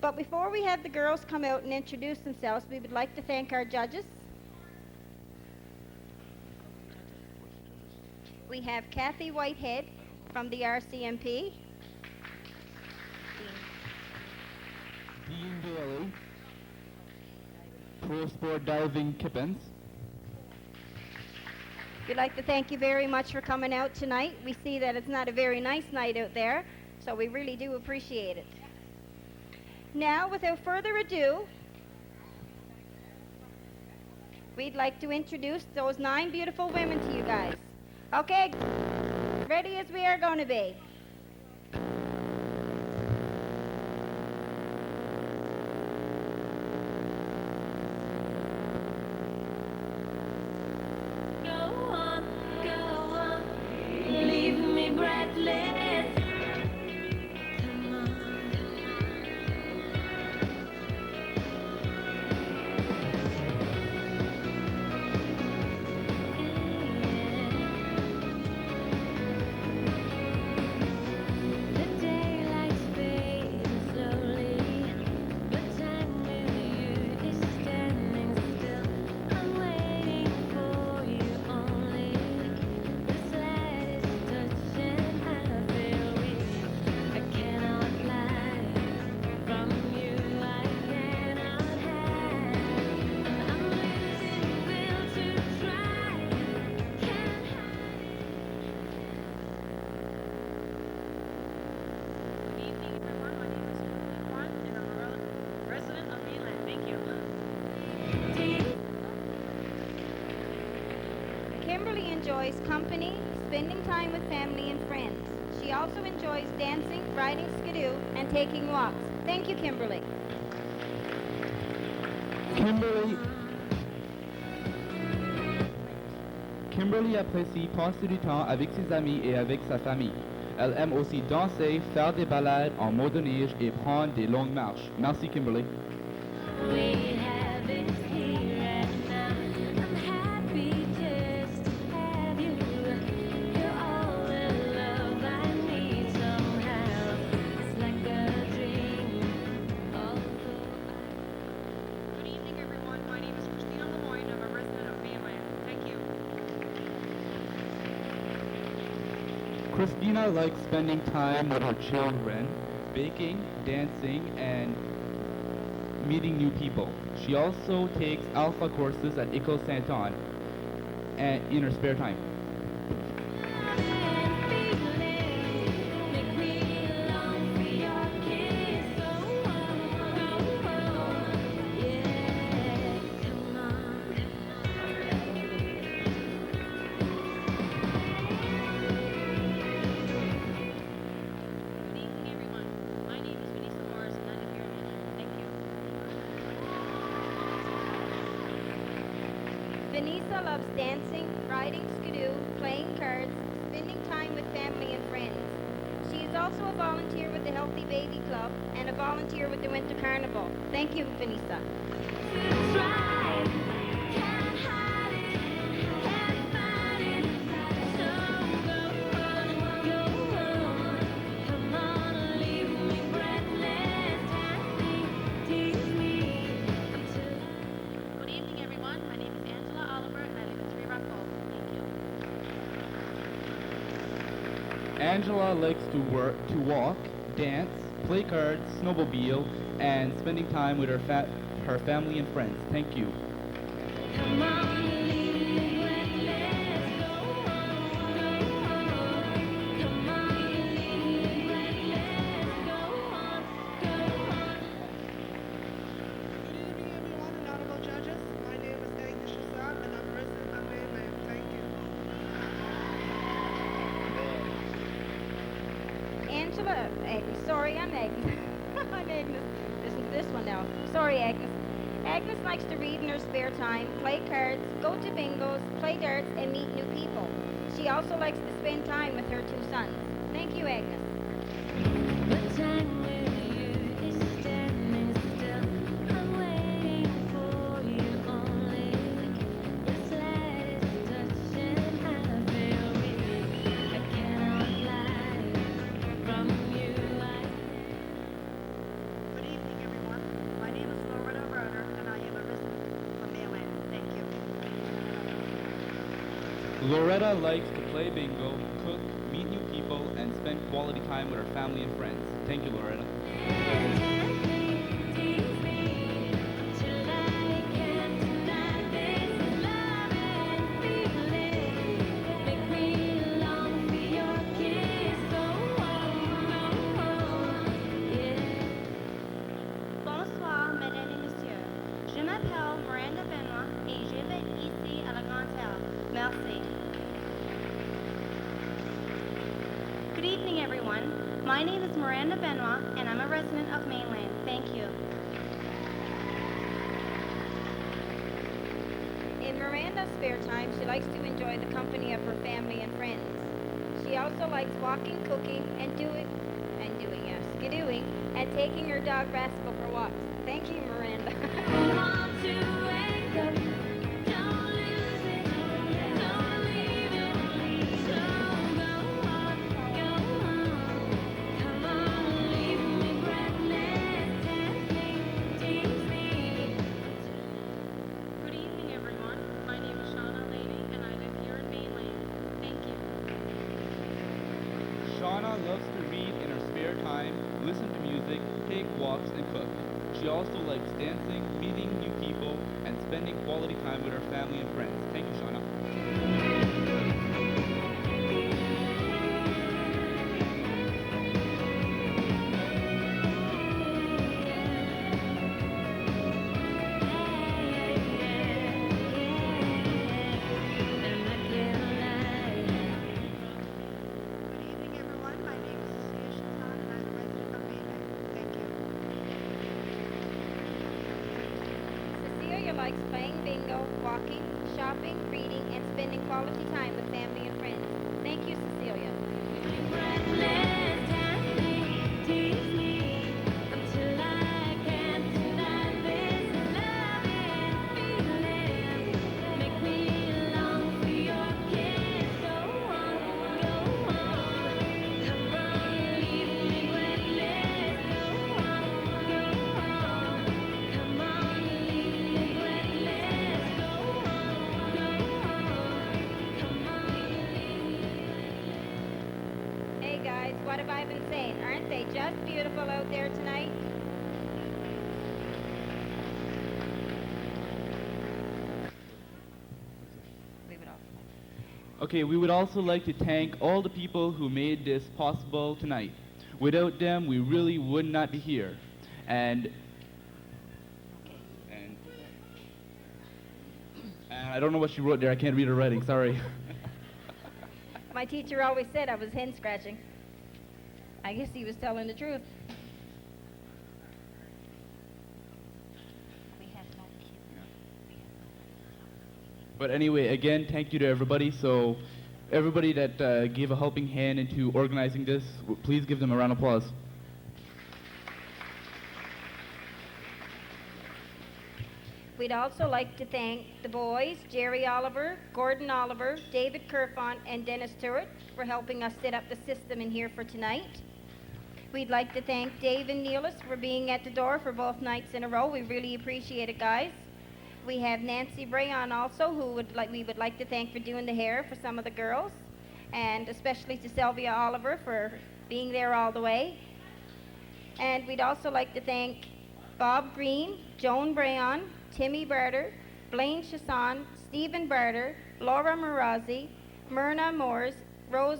But before we have the girls come out and introduce themselves, we would like to thank our judges. We have Kathy Whitehead from the RCMP, Dean Bailey, Pro Sport Diving Kippens. we'd like to thank you very much for coming out tonight. We see that it's not a very nice night out there, so we really do appreciate it. Now, without further ado, we'd like to introduce those 9 beautiful women to you guys. Okay, ready as we are going to be. Leave me breathless. Come on. The daylight's fading slowly, but time with you is standing still. I'm waiting for you only. The slightest touch and I feel weak. I cannot lie. From you I cannot hide. And I'm losing will to try. Can't hide it. Good evening, everyone. My name is Kimberly Kwan, and I'm a resident of Mainland. Thank you. Kimberly enjoys company, spending time with family and friends. She also enjoys dancing, riding skidoo, and taking walks. Thank you, Kimberly. Kimberly apprécie passer du temps avec ses amis et avec sa famille. Elle aime aussi danser, faire des balades en motoneige et prendre des longues marches. Merci Kimberly. We have it here and now. I'm happy just to have you. You're all the love I need somehow. It's like a dream. Although Good evening, everyone. My name is Christina Lemoyne. I'm a resident of Mainland. Thank you. Christina likes spending time with her children, baking, dancing, and meeting new people. She also takes alpha courses at École Saint-Anne and in her spare time. make me long for your kiss. Yeah, come on. Good evening, everyone. My name is Vanessa Morris, and I live here in Mainland. Thank you. Vanessa loves dancing, riding skidoo, playing cards, spending time with family and friends. She is also a volunteer with the Healthy Baby Club and a volunteer with the Winter Carnival. Thank you, Vanessa. Try, can't hide it, can't fight it. So go on, come on, leave me breathless, tease me until Good evening, everyone. My name is Angela Oliver, and I live in Three Rock Hall. Thank you. Angela likes to walk, dance, play cards, snowmobile, and spending time with her family and friends. Thank you. come on, leave me breathless. Go on, come on, leave me breathless. Go on. Good evening, everyone, and honorable judges. My name is Agnes Shazam, and I'm a resident of Mainland. Thank you. Angela, sorry, I'm Agnes. I'm Agnes. Listen to this one now. Sorry, Agnes. Agnes likes to read in her spare time, play cards, go to bingos, play darts, and meet new people. She also likes to spend time with her 2 sons. Thank you, Agnes. The time with you is standing still. I'm waiting for you only. The slightest touch and I feel weak. I cannot lie. From you I Good evening, everyone. Loretta likes to play bingo, cook, meet new people, and spend quality time with her family and friends. Thank you, Loretta. Bonsoir, mesdames et messieurs. Je m'appelle Miranda Benoit et j'habite ici à la Grande Terre. Merci. Good evening, everyone. My name is Miranda Benoit, and I'm a resident of Mainland. Thank you. In Miranda's spare time, she likes to enjoy the company of her family and friends. She also likes walking, cooking, and skidooing, and taking her dog Rascal for walks. Thank you, Miranda. Good evening, everyone. My name is Shauna Laney, and I live here in Mainland. Thank you. Shauna loves to read in her spare time, listen to music, take walks, and cook. She also likes dancing, meeting new people, and spending quality time with her family and friends. Thank you, Shauna. Good evening, everyone. My name is Cecilia Chazan, and I'm a resident of Mainland. Thank you. Cecilia likes playing bingo, walking, shopping, reading, and spending quality time with family and friends. Thank you, Cecilia. Hey guys, what have I been saying? Aren't they just beautiful out there tonight? Leave it off. Okay, we would also like to thank all the people who made this possible tonight. Without them, we really would not be here. And I don't know what she wrote there. I can't read her writing. Sorry. My teacher always said I was hen scratching. I guess he was telling the truth. But anyway, again, thank you to everybody. So, everybody that gave a helping hand into organizing this, please give them a round of applause. We'd also like to thank the boys, Jerry Oliver, Gordon Oliver, David Kerfont, and Dennis Stewart for helping us set up the system in here for tonight. We'd like to thank Dave and Neelis for being at the door for both nights in a row. We really appreciate it, guys. We have Nancy Brayon also, who we would like to thank for doing the hair for some of the girls, and especially to Sylvia Oliver for being there all the way. And we'd also like to thank Bob Green, Joan Brayon, Timmy Barter, Blaine Chasson, Stephen Barter, Laura Marazzi, Myrna Moores, Rose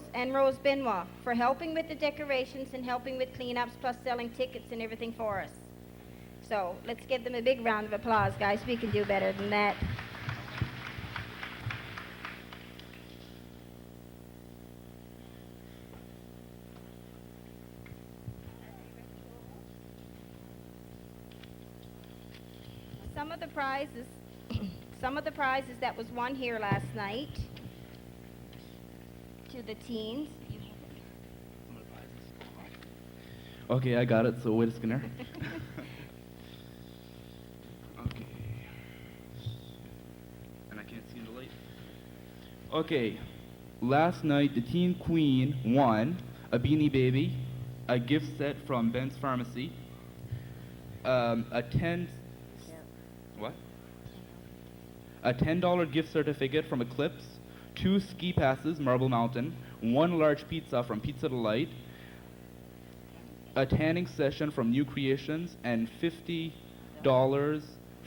Benoit for helping with the decorations and helping with cleanups, plus selling tickets and everything for us. So let's give them a big round of applause, guys. We can do better than that. Some of the prizes that was won here last night to the teens. Okay, I got it. So wait a second. Okay. And I can't see the light. Okay. Last night, the Teen Queen won a Beanie Baby, a gift set from Ben's Pharmacy, a $10 gift certificate from Eclipse, 2 ski passes, Marble Mountain, 1 large pizza from Pizza Delight, a tanning session from New Creations, and $50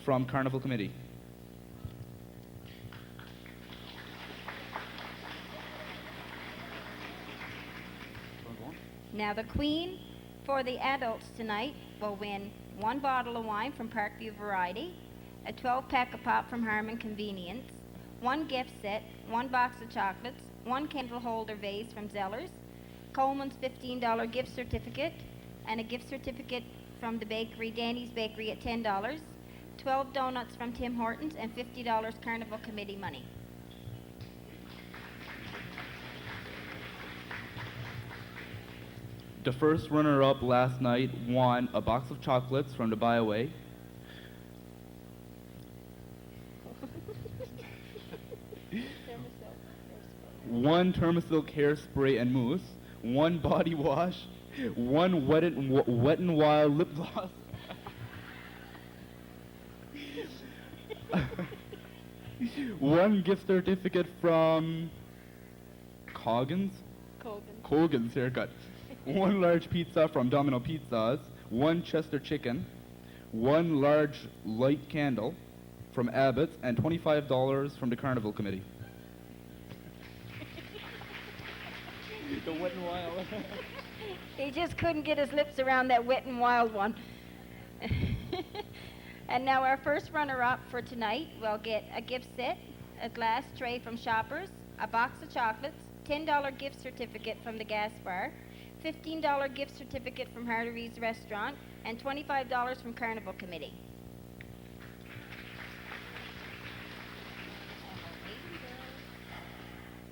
from Carnival Committee. Now the queen for the adults tonight will win 1 bottle of wine from Parkview Variety, a 12-pack of pop from Harmon Convenience, 1 gift set, 1 box of chocolates, 1 candle holder vase from Zellers, Coleman's $15 gift certificate, and a gift certificate from the bakery, Danny's Bakery, at $10, 12 donuts from Tim Hortons, and $50 Carnival Committee money. The first runner-up last night won a box of chocolates from the Buyaway, one Thermosilk hairspray and mousse, 1 body wash, 1 Wet n Wild lip gloss, one gift certificate from Cogan's Haircut, 1 large pizza from Domino Pizzas, 1 Chester chicken, 1 large light candle from Abbott's, and $25 from the Carnival Committee. The Wet n Wild. He just couldn't get his lips around that Wet n Wild one. And now our first runner-up for tonight will get a gift set, a glass tray from Shoppers, a box of chocolates, $10 gift certificate from the Gas Bar, $15 gift certificate from Hardery's Restaurant, and $25 from Carnival Committee.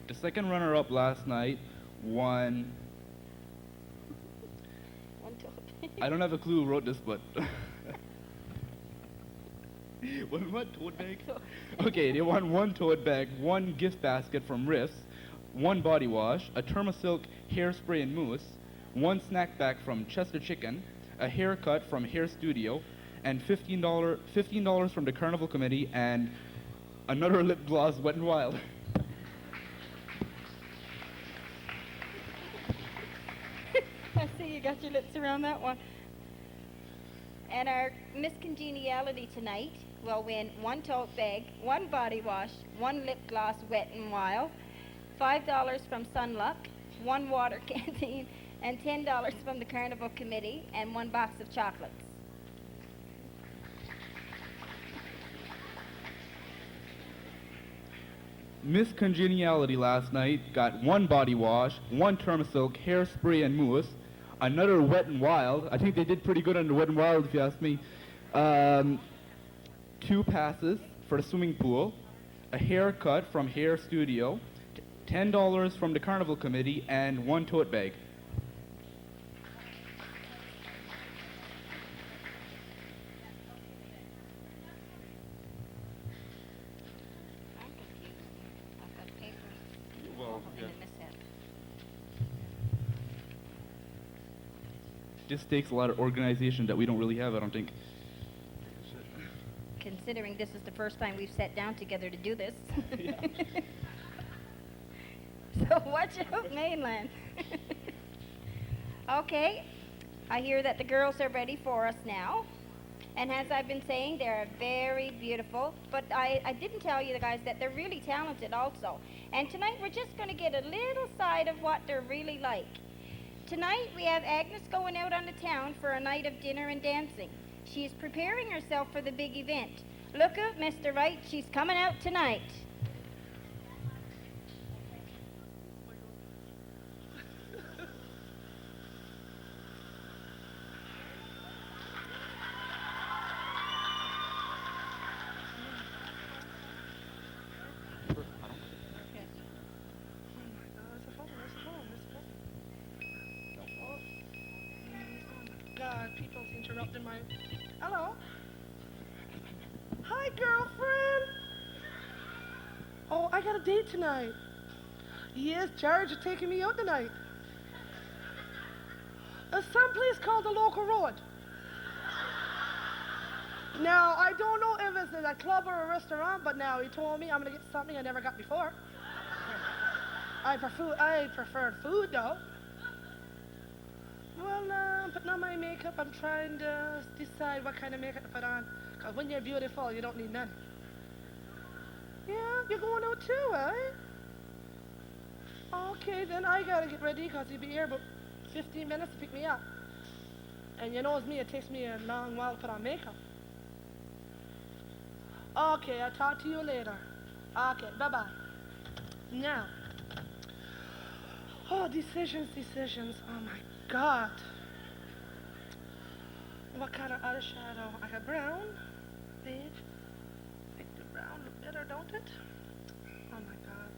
The second runner-up last night won. I don't have a clue who wrote this, but. What tote bag? Okay, they won 1 tote bag, 1 gift basket from Riffs, 1 body wash, a Thermosilk hairspray and mousse, 1 snack bag from Chester Chicken, a haircut from Hair Studio, and $15 from the Carnival Committee, and another lip gloss, Wet n Wild. I see you got your lips around that one. And our Miss Congeniality tonight will win 1 tote bag, 1 body wash, 1 lip gloss Wet n Wild, $5 from Sunluck, 1 water canteen, and $10 from the Carnival Committee, and 1 box of chocolates. Miss Congeniality last night got 1 body wash, 1 Thermosilk hairspray and mousse, another Wet n Wild. I think they did pretty good on the Wet n Wild, if you ask me. 2 passes for the swimming pool, a haircut from Hair Studio, $10 from the Carnival Committee, and 1 tote bag. I'm confused. I've got papers. Well, in a mishap. This takes a lot of organization that we don't really have, I don't think. Considering this is the first time we've sat down together to do this. So watch out, mainland. Okay, I hear that the girls are ready for us now. And as I've been saying, they're very beautiful. But I didn't tell you, guys, that they're really talented also. And tonight we're just going to get a little side of what they're really like. Tonight we have Agnes going out on the town for a night of dinner and dancing. She is preparing herself for the big event. Look out, Mr. Wright, she's coming out tonight. God, people's interrupting my... Hello? Hi, girlfriend. Oh, I got a date tonight. Yes, George is taking me out tonight. Someplace called the Local Road. Now, I don't know if it's a club or a restaurant, but now he told me I'm going to get something I never got before. I prefer food though. Well, putting on my makeup, I'm trying to decide what kind of makeup to put on. Cause when you're beautiful, you don't need none. Yeah, you're going out too, eh? Okay, then I gotta get ready cause he'll be here about 15 minutes to pick me up. And you know it's me, it takes me a long while to put on makeup. Okay, I'll talk to you later. Okay, bye-bye. Now, oh, decisions. Oh my God. What kind of eyeshadow? I got brown, beige. I think the brown look better, don't it? Oh my God.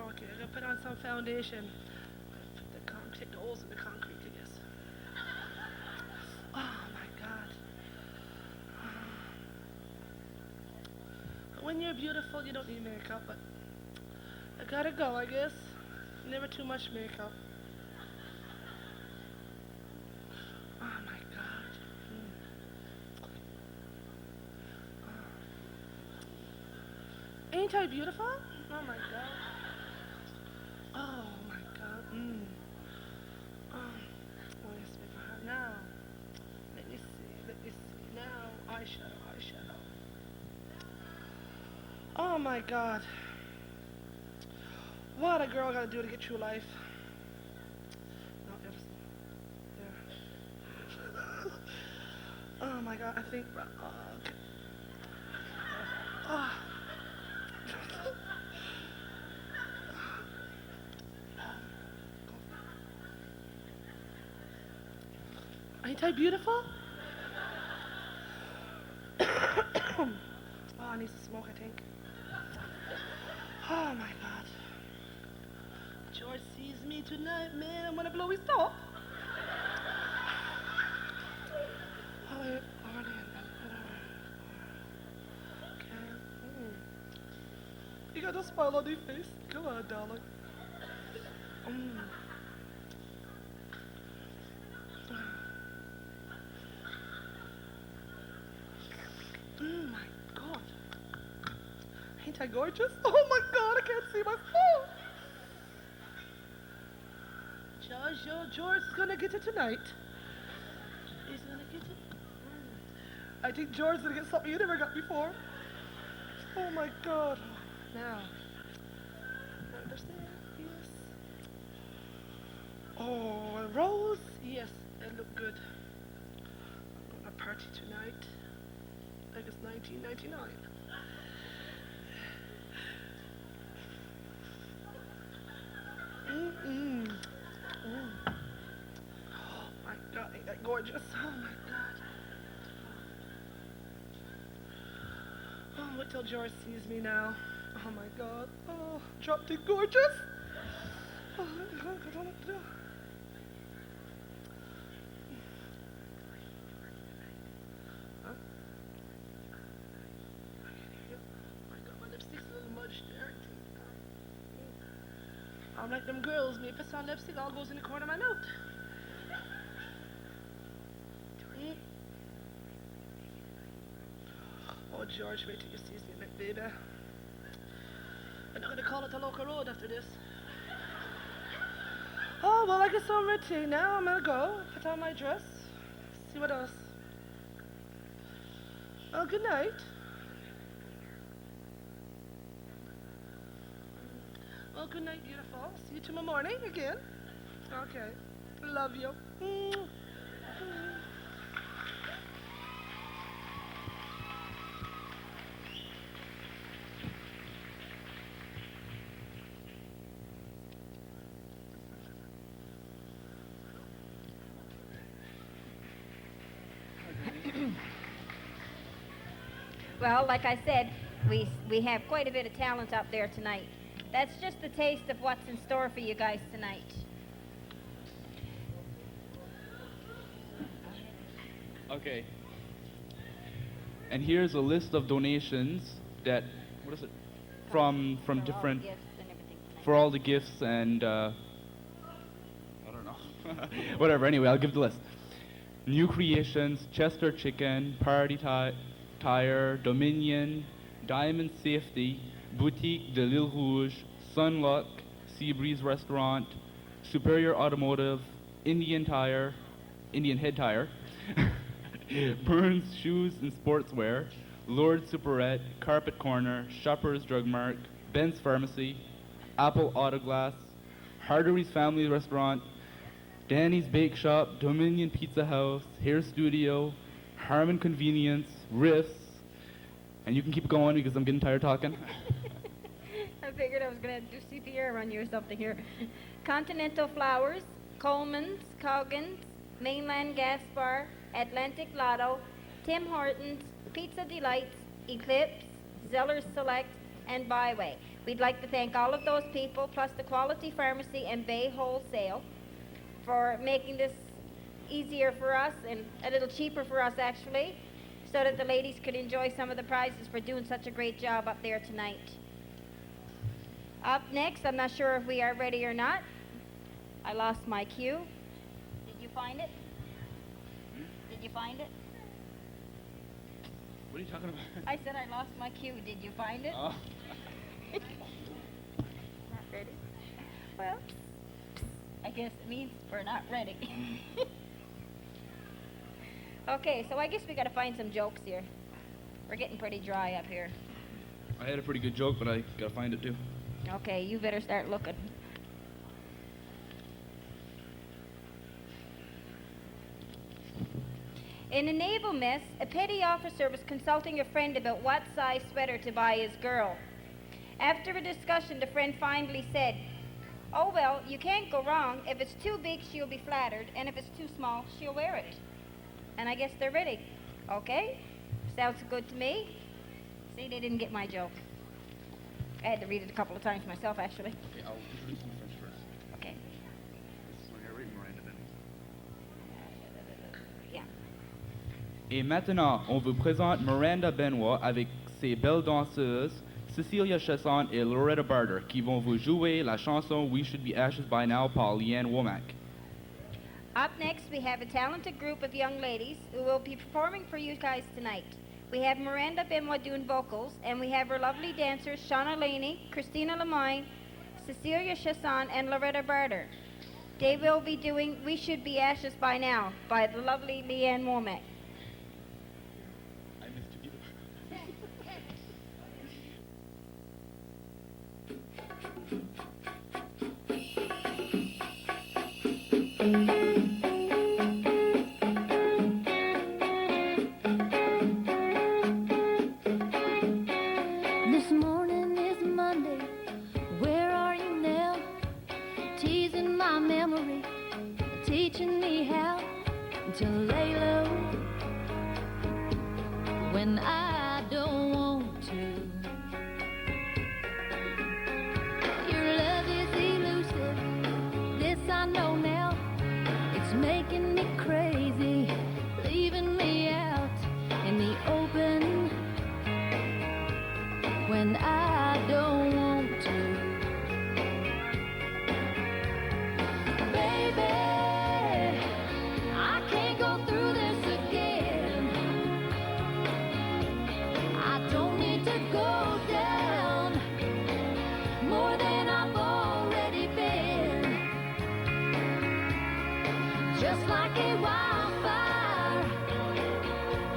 Okay, I gotta put on some foundation. Take the holes in the concrete, I guess. Oh my God. When you're beautiful, you don't need makeup, but I gotta go, I guess. Never too much makeup. Oh my God. Ain't I beautiful? Oh my God. Oh my God. Oh, yes, for her now. Let me see. Now, eyeshadow. Oh my God. What a girl gotta do to get through life. No, there. Oh my God, I think. Okay. Oh. Ain't I beautiful? Oh, I need to smoke, I think. Oh my God. George sees me tonight, man. I'm gonna blow his top. Oh, wait. Okay. You got a smile on your face. Come on, darling. My God. Ain't I gorgeous? Oh my God, I can't see my phone. George is gonna get it tonight. He's gonna get it. I think George's gonna get something you never got before. Oh my God. Now, I understand. Yes. Oh, a rose. Yes, it looked good. I'm gonna party tonight. Like it's 1999. Oh my God, ain't that gorgeous? Oh my God. Oh, wait till George sees me now. Oh my God. Oh, dropped it gorgeous. Oh, huh? I got my lipstick's a little smudged there. I'm like them girls, me puts on lipstick, all goes in the corner of my mouth. Oh, George, wait till you see me, baby. I'm not gonna call it the local road after this. Oh, well, I guess I'm ready now. I'm gonna go, put on my dress, see what else. Oh, good night. Well, good night, beautiful. See you tomorrow morning again. Okay. Love you. Well, like I said, we have quite a bit of talent out there tonight. That's just a taste of what's in store for you guys tonight. Okay. And here's a list of donations that, what is it? From For all the different, gifts and everything tonight. for all the gifts and, I don't know. Whatever, anyway, I'll give the list. New Creations, Chester Chicken, Party Tire, Dominion, Diamond Safety, Boutique de l'Île Rouge, Sunluck, Seabreeze Restaurant, Superior Automotive, Indian Tire, Indian Head Tire, Burns Shoes and Sportswear, Lord Superette, Carpet Corner, Shoppers Drug Mart, Ben's Pharmacy, Apple Auto Glass, Hardery's Family Restaurant, Danny's Bake Shop, Dominion Pizza House, Hair Studio, Harmon Convenience, Riffs, and you can keep going because I'm getting tired talking. I figured I was going to do CPR on you or something here. Continental Flowers, Coleman's, Coggins, Mainland Gas Bar, Atlantic Lotto, Tim Hortons, Pizza Delights, Eclipse, Zeller's Select, and Byway. We'd like to thank all of those people, plus the Quality Pharmacy and Bay Wholesale, for making this easier for us and a little cheaper for us, actually, so that the ladies could enjoy some of the prizes for doing such a great job up there tonight. Up next, I'm not sure if we are ready or not. I lost my cue. Did you find it? Did you find it? What are you talking about? I said I lost my cue. Did you find it? Oh. Not ready. Well, I guess it means we're not ready. Okay, so I guess we got to find some jokes here. We're getting pretty dry up here. I had a pretty good joke, but I gotta find it too. Okay, you better start looking. In a naval mess, a petty officer was consulting a friend about what size sweater to buy his girl. After a discussion, the friend finally said, "Oh, well, you can't go wrong. If it's too big, she'll be flattered, and if it's too small, she'll wear it." And I guess they're ready. Okay? Sounds good to me. See, they didn't get my joke. I had to read it a couple of times myself, actually. Okay, I'll introduce in French first. Okay. This is my narrator, Miranda Benoit. Yeah. Et maintenant, on vous présente Miranda Benoit avec ses belles danseuses, Cecilia Chasson et Loretta Barter, qui vont vous jouer la chanson We Should Be Ashes by Now par Leanne Womack. Up next, we have a talented group of young ladies who will be performing for you guys tonight. We have Miranda Benoit doing vocals, and we have her lovely dancers, Shauna Laney, Christina Lamine, Cecilia Chasson, and Loretta Barter. They will be doing We Should Be Ashes by Now by the lovely Leanne Womack. I missed you. This morning is Monday. Where are you now? Teasing my memory, teaching me how to lay low when I don't want to. Your love is elusive, this I know now. It's making me crazy, leaving me out in the open when I don't want to. Baby, I can't go through this again. I don't need to go down more than I've already been. Just like a wildfire,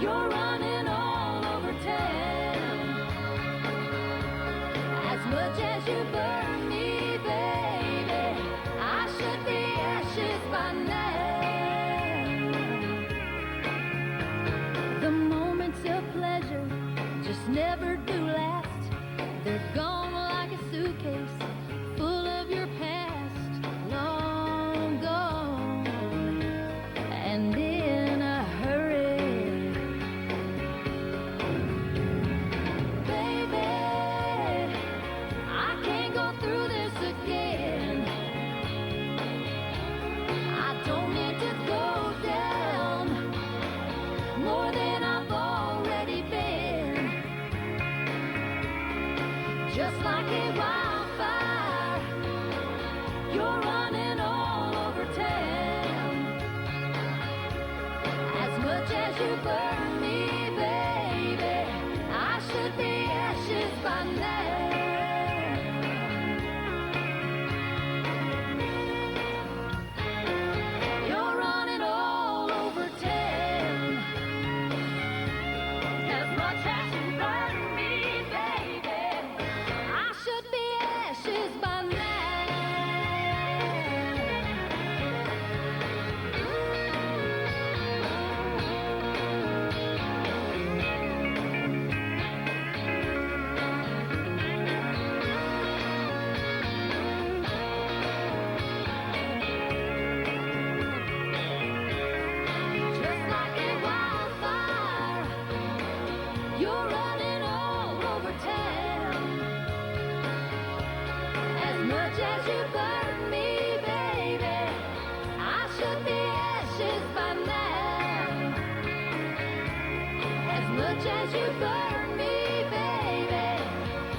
you're running all over town. As much as you burn me, baby, I should be ashes by now. The moments of pleasure just never do last. They're gone like a suitcase full of your past, long gone and in a hurry. Baby, I can't go through this again. I don't need to go down more than I've already been. Just like a wildfire, you're running all over town. As much as you burn me, baby, I should be ashes by now. much as you burn me, baby,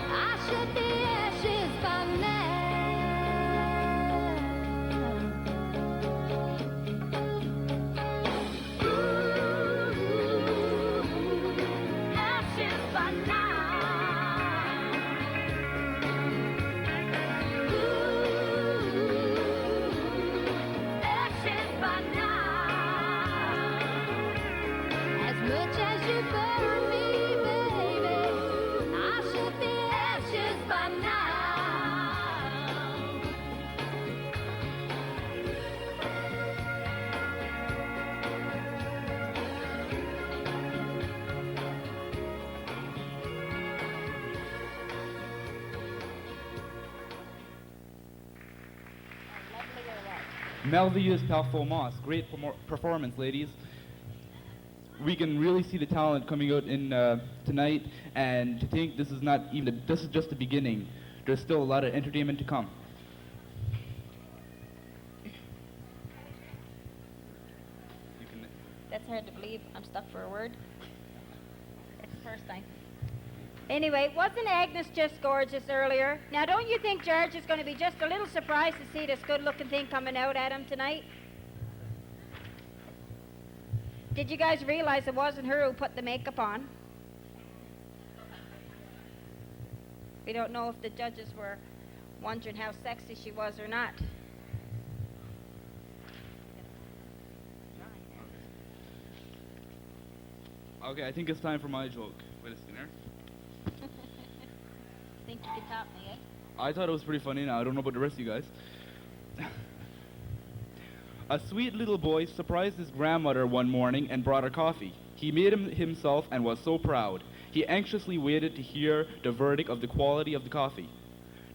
I should be ashes by now. Ooh, ashes by now. Ooh, ashes by now. As much as you burn me, baby, I should be ashes by now. Melvius Performance. Great performance, ladies. We can really see the talent coming out in tonight, and to think this is not even this is just the beginning. There's still a lot of entertainment to come. You can- That's hard to believe. I'm stuck for a word. It's the first time. Anyway, wasn't Agnes just gorgeous earlier? Now, don't you think George is going to be just a little surprised to see this good-looking thing coming out at him tonight? Did you guys realize it wasn't her who put the makeup on? We don't know if the judges were wondering how sexy she was or not. Okay, I think it's time for my joke. Wait a second. Think you can top me, eh? I thought it was pretty funny. Now I don't know about the rest of you guys. A sweet little boy surprised his grandmother one morning and brought her coffee. He made him himself and was so proud. He anxiously waited to hear the verdict of the quality of the coffee.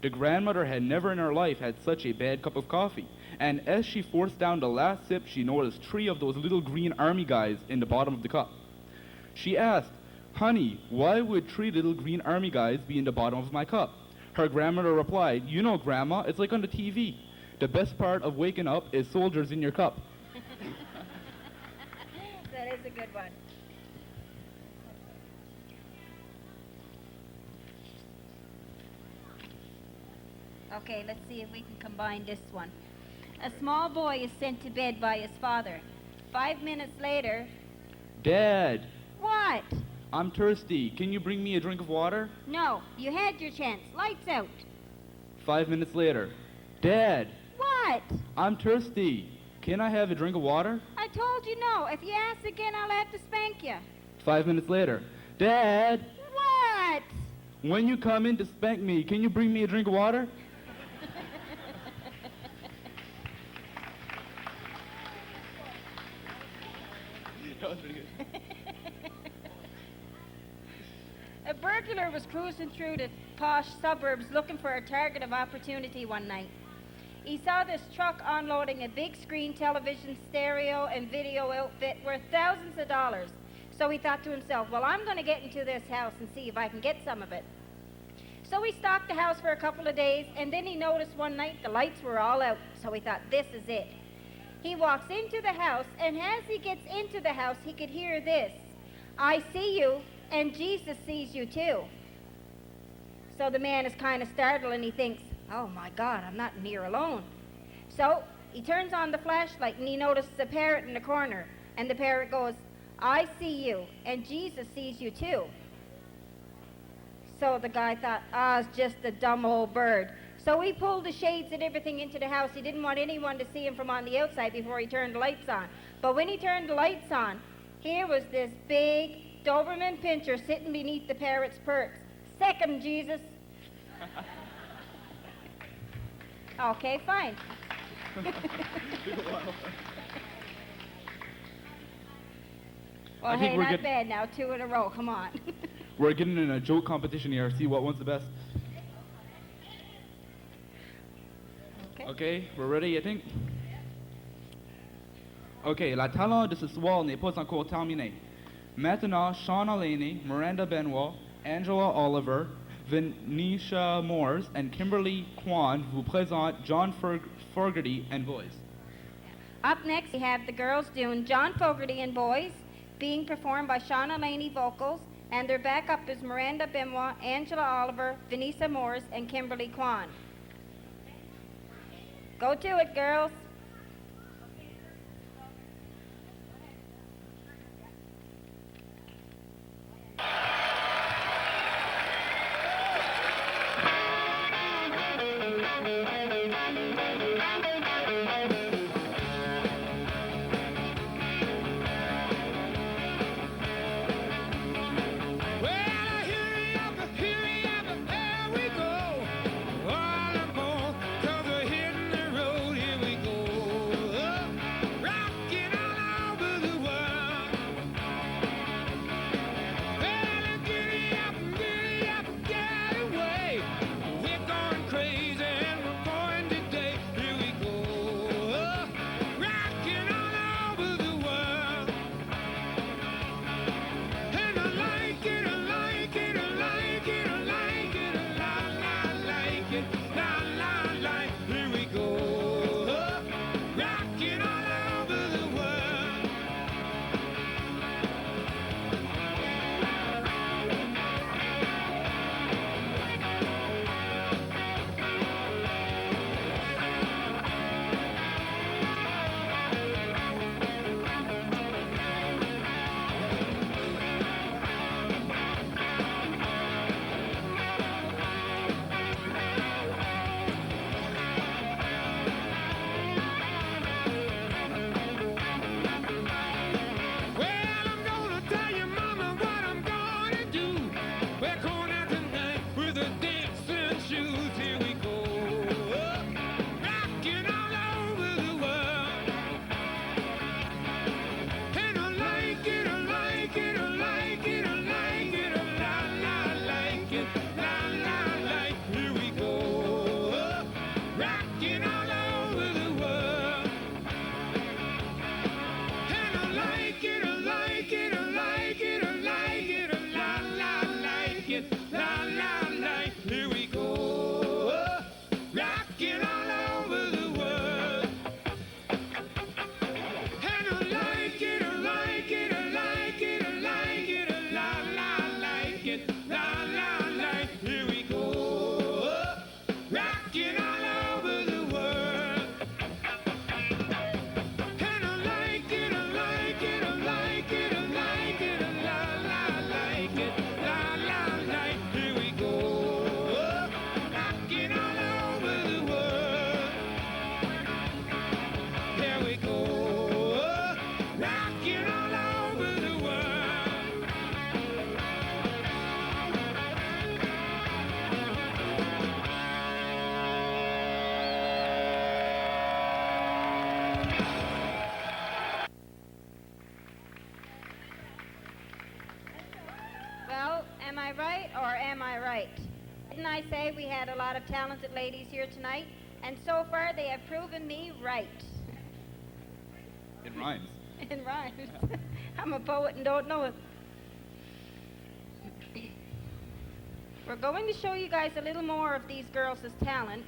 The grandmother had never in her life had such a bad cup of coffee, and as she forced down the last sip, she noticed 3 of those little green army guys in the bottom of the cup. She asked, "Honey, why would 3 little green army guys be in the bottom of my cup?" Her grandmother replied, "You know, Grandma, it's like on the TV. The best part of waking up is soldiers in your cup." That is a good one. Okay, let's see if we can combine this one. A small boy is sent to bed by his father. 5 minutes later, "Dad, what? I'm thirsty. Can you bring me a drink of water?" No, you had your chance. Lights out. 5 minutes later, "Dad, What? I'm thirsty. Can I have a drink of water?" I told you no. If you ask again, I'll have to spank you. 5 minutes later, "Dad, What? when you come in to spank me, can you bring me a drink of water?" That was pretty good. A burglar was cruising through the posh suburbs looking for a target of opportunity one night. He saw this truck unloading a big screen television, stereo, and video outfit worth thousands of dollars. So he thought to himself, well, I'm going to get into this house and see if I can get some of it. So he stalked the house for a couple of days, and then he noticed one night the lights were all out. So he thought, this is it. He walks into the house, and as he gets into the house, he could hear this: "I see you, and Jesus sees you too." So the man is kind of startled, and he thinks, oh my God, I'm not in here alone. So he turns on the flashlight, and he notices a parrot in the corner. And the parrot goes, "I see you, and Jesus sees you too." So the guy thought, it's just a dumb old bird. So he pulled the shades and everything into the house. He didn't want anyone to see him from on the outside before he turned the lights on. But when he turned the lights on, here was this big Doberman pincher sitting beneath the parrot's perch. "Second, Jesus." Okay, fine. Well, I think hey, we're not good. bad now. 2 in a row. Come on. We're getting in a joke competition here. See what one's the best. Okay, we're ready, I think. Okay, la talent de ce soir n'est pas encore terminée. Maintenant, Sean Alaney, Miranda Benoit, Angela Oliver, Venetia Moores, and Kimberly Kwan vous présentent John Fogerty and Boys. Up next, we have the girls doing John Fogerty and Boys, being performed by Shauna Laney vocals, And their backup is Miranda Benoit, Angela Oliver, Vanessa Morris, and Kimberly Kwan. Go to it, girls. Well, am I right or am I right? Didn't I say we had a lot of talented ladies here tonight? And so far they have proven me right. It rhymes. In rhymes. I'm a poet and don't know it. We're going to show you guys a little more of these girls' talent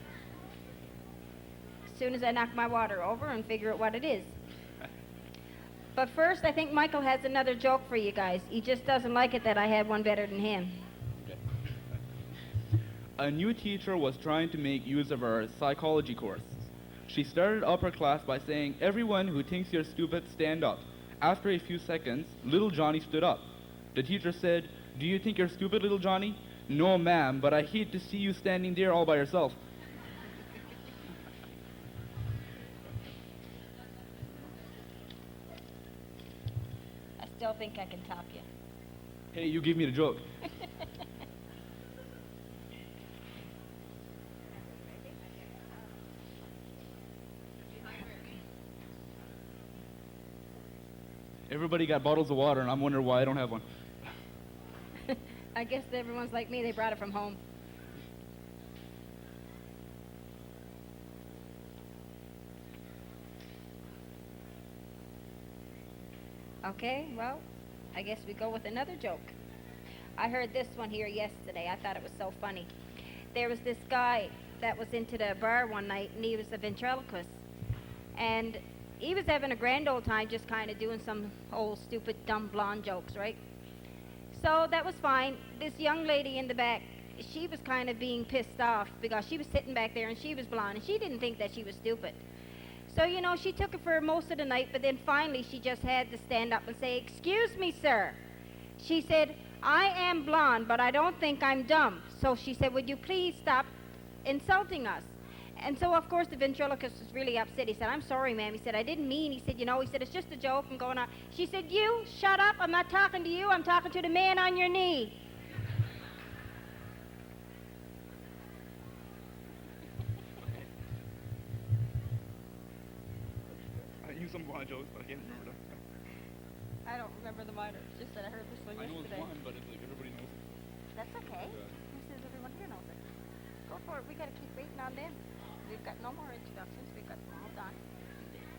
as soon as I knock my water over and figure out what it is. But first, I think Michael has another joke for you guys. He just doesn't like it that I had one better than him. A new teacher was trying to make use of our psychology course. She started upper class by saying, "Everyone who thinks you're stupid, stand up." After a few seconds, little Johnny stood up. The teacher said, "Do you think you're stupid, little Johnny?" "No, ma'am, but I hate to see you standing there all by yourself." I still think I can top you. Hey, you give me the joke. Everybody got bottles of water, and I'm wondering why I don't have one. I guess everyone's like me, they brought it from home. Okay, well, I guess we go with another joke. I heard this one here yesterday. I thought it was so funny. There was this guy that was into the bar one night, and he was a ventriloquist. And he was having a grand old time just kind of doing some old, stupid, dumb, blonde jokes, right? So that was fine. This young lady in the back, she was kind of being pissed off because she was sitting back there and she was blonde and she didn't think that she was stupid. So, she took it for most of the night, but then finally she just had to stand up and say, "Excuse me, sir." She said, "I am blonde, but I don't think I'm dumb." So she said, "Would you please stop insulting us?" And so, of course, the ventriloquist was really upset. He said, "I'm sorry, ma'am." He said, "I didn't mean." He said, he said, "It's just a joke. I'm going on." She said, "You, shut up. I'm not talking to you. I'm talking to the man on your knee." I knew some blonde jokes, but I can't remember them. I don't remember the minor. It's just that I heard this one I know it's yesterday. one, but it's like everybody knows it. That's okay. As soon as everyone here knows it. Go for it. We got to keep waiting on them. We've got no more introductions. We've got them all done.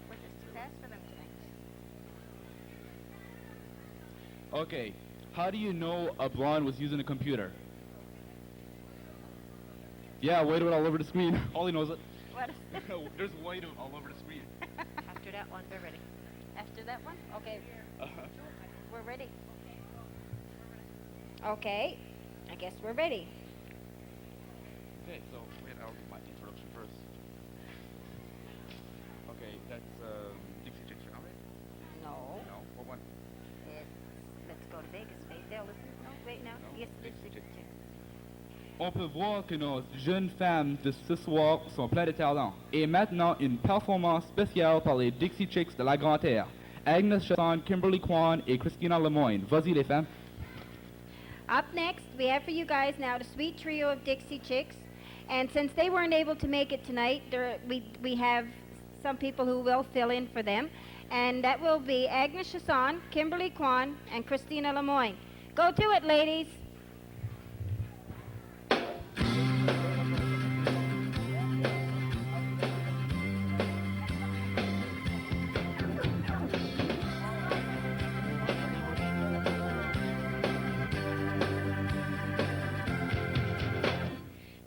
We're just too fast for them tonight. Okay, how do you know a blonde was using a computer? Yeah, white all over the screen. Ollie knows it. What? There's white all over the screen. After that one, we're ready. After that one? Okay. Uh-huh. We're ready. Okay. I guess we're ready. Okay, so wait, I'll do my introduction first. Okay, that's Dixie Chicks, right? No. No, what one? Let's go to Vegas. Wait, they'll listen. No, wait, no. No, Yes, Dixie Dixie Chicks. Chicks. On peut voir que nos jeunes femmes de ce soir sont pleines de talent. Et maintenant, une performance spéciale par les Dixie Chicks de la Grande Terre. Agnes Chasson, Kimberly Kwan et Christina Lemoyne. Vas-y les femmes. Up next, we have for you guys now the sweet trio of Dixie Chicks. And since they weren't able to make it tonight, we have some people who will fill in for them. And that will be Agnes Chasson, Kimberly Kwan, and Christina Lemoyne. Go to it, ladies.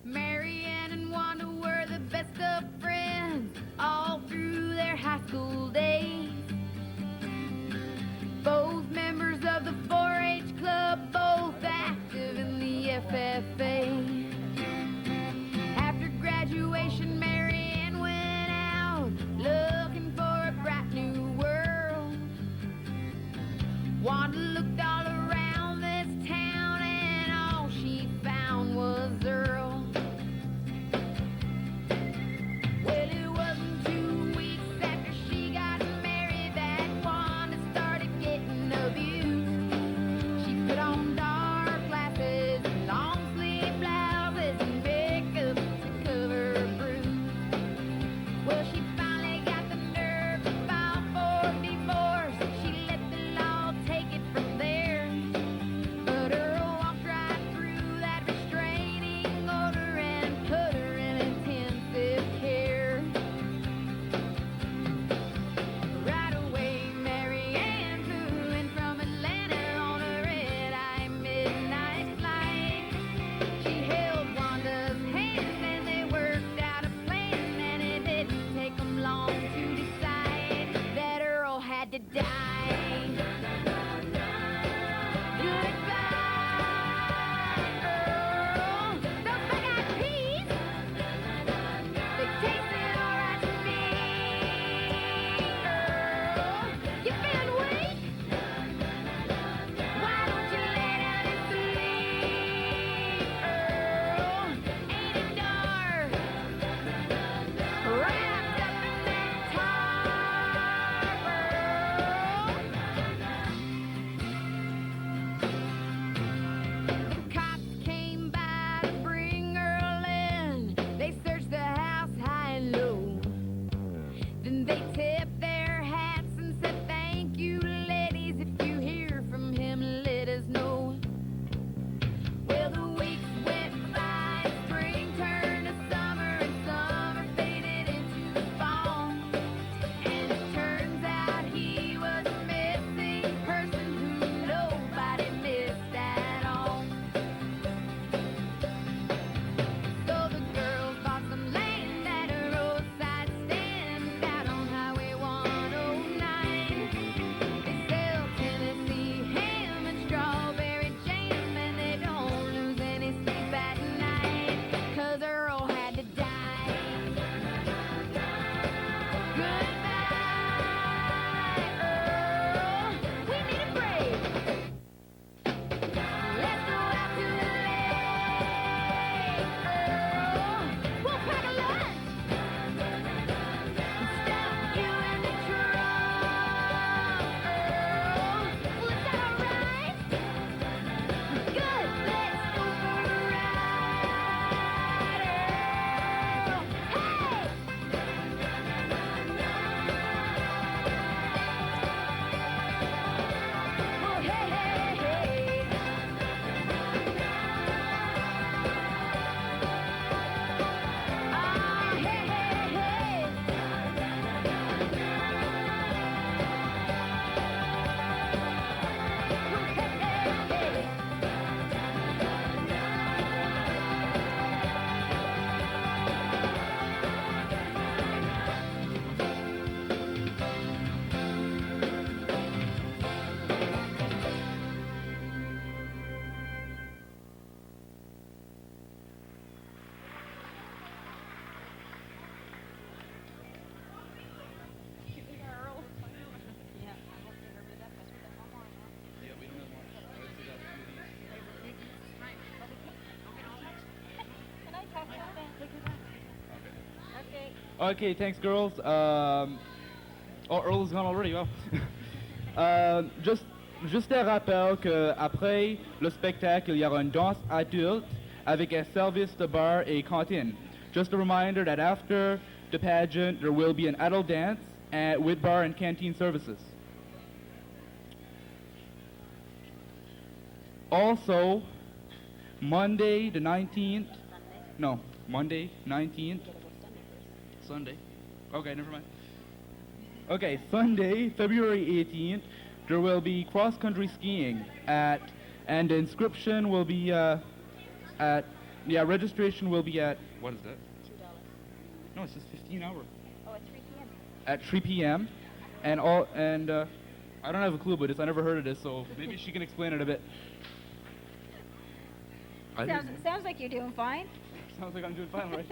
Marianne and Wanda were the best of friends all through their high school days. Both members of the 4-H club, both active in the FFA. After graduation, Marianne went out looking for a bright new world. Wanda looked all around this town and all she found was Earl. Well, it wasn't 2 weeks after she got married that Wanda started getting abused. She put on dark glasses and long sleeve blouses and makeup to cover her bruise. Well, she finally got the nerve to file for divorce. She let the law take it from there. Okay, thanks, girls. Oh, Earl is gone already. Wow. Juste un rappel qu'après le spectacle, il y aura une danse adulte avec un service de bar et cantine. Just a reminder that after the pageant, there will be an adult dance with bar and canteen services. Also, Monday the 19th, no, Monday 19th, Sunday. Okay, never mind. Okay, Sunday, February 18th, there will be cross-country skiing and the inscription will be registration will be at, what is that? No, it's just 15 hours. Oh, at 3 p.m. At 3 p.m. And I don't have a clue about this. I never heard of this, so maybe she can explain it a bit. Sounds like you're doing fine. Sounds like I'm doing fine, right?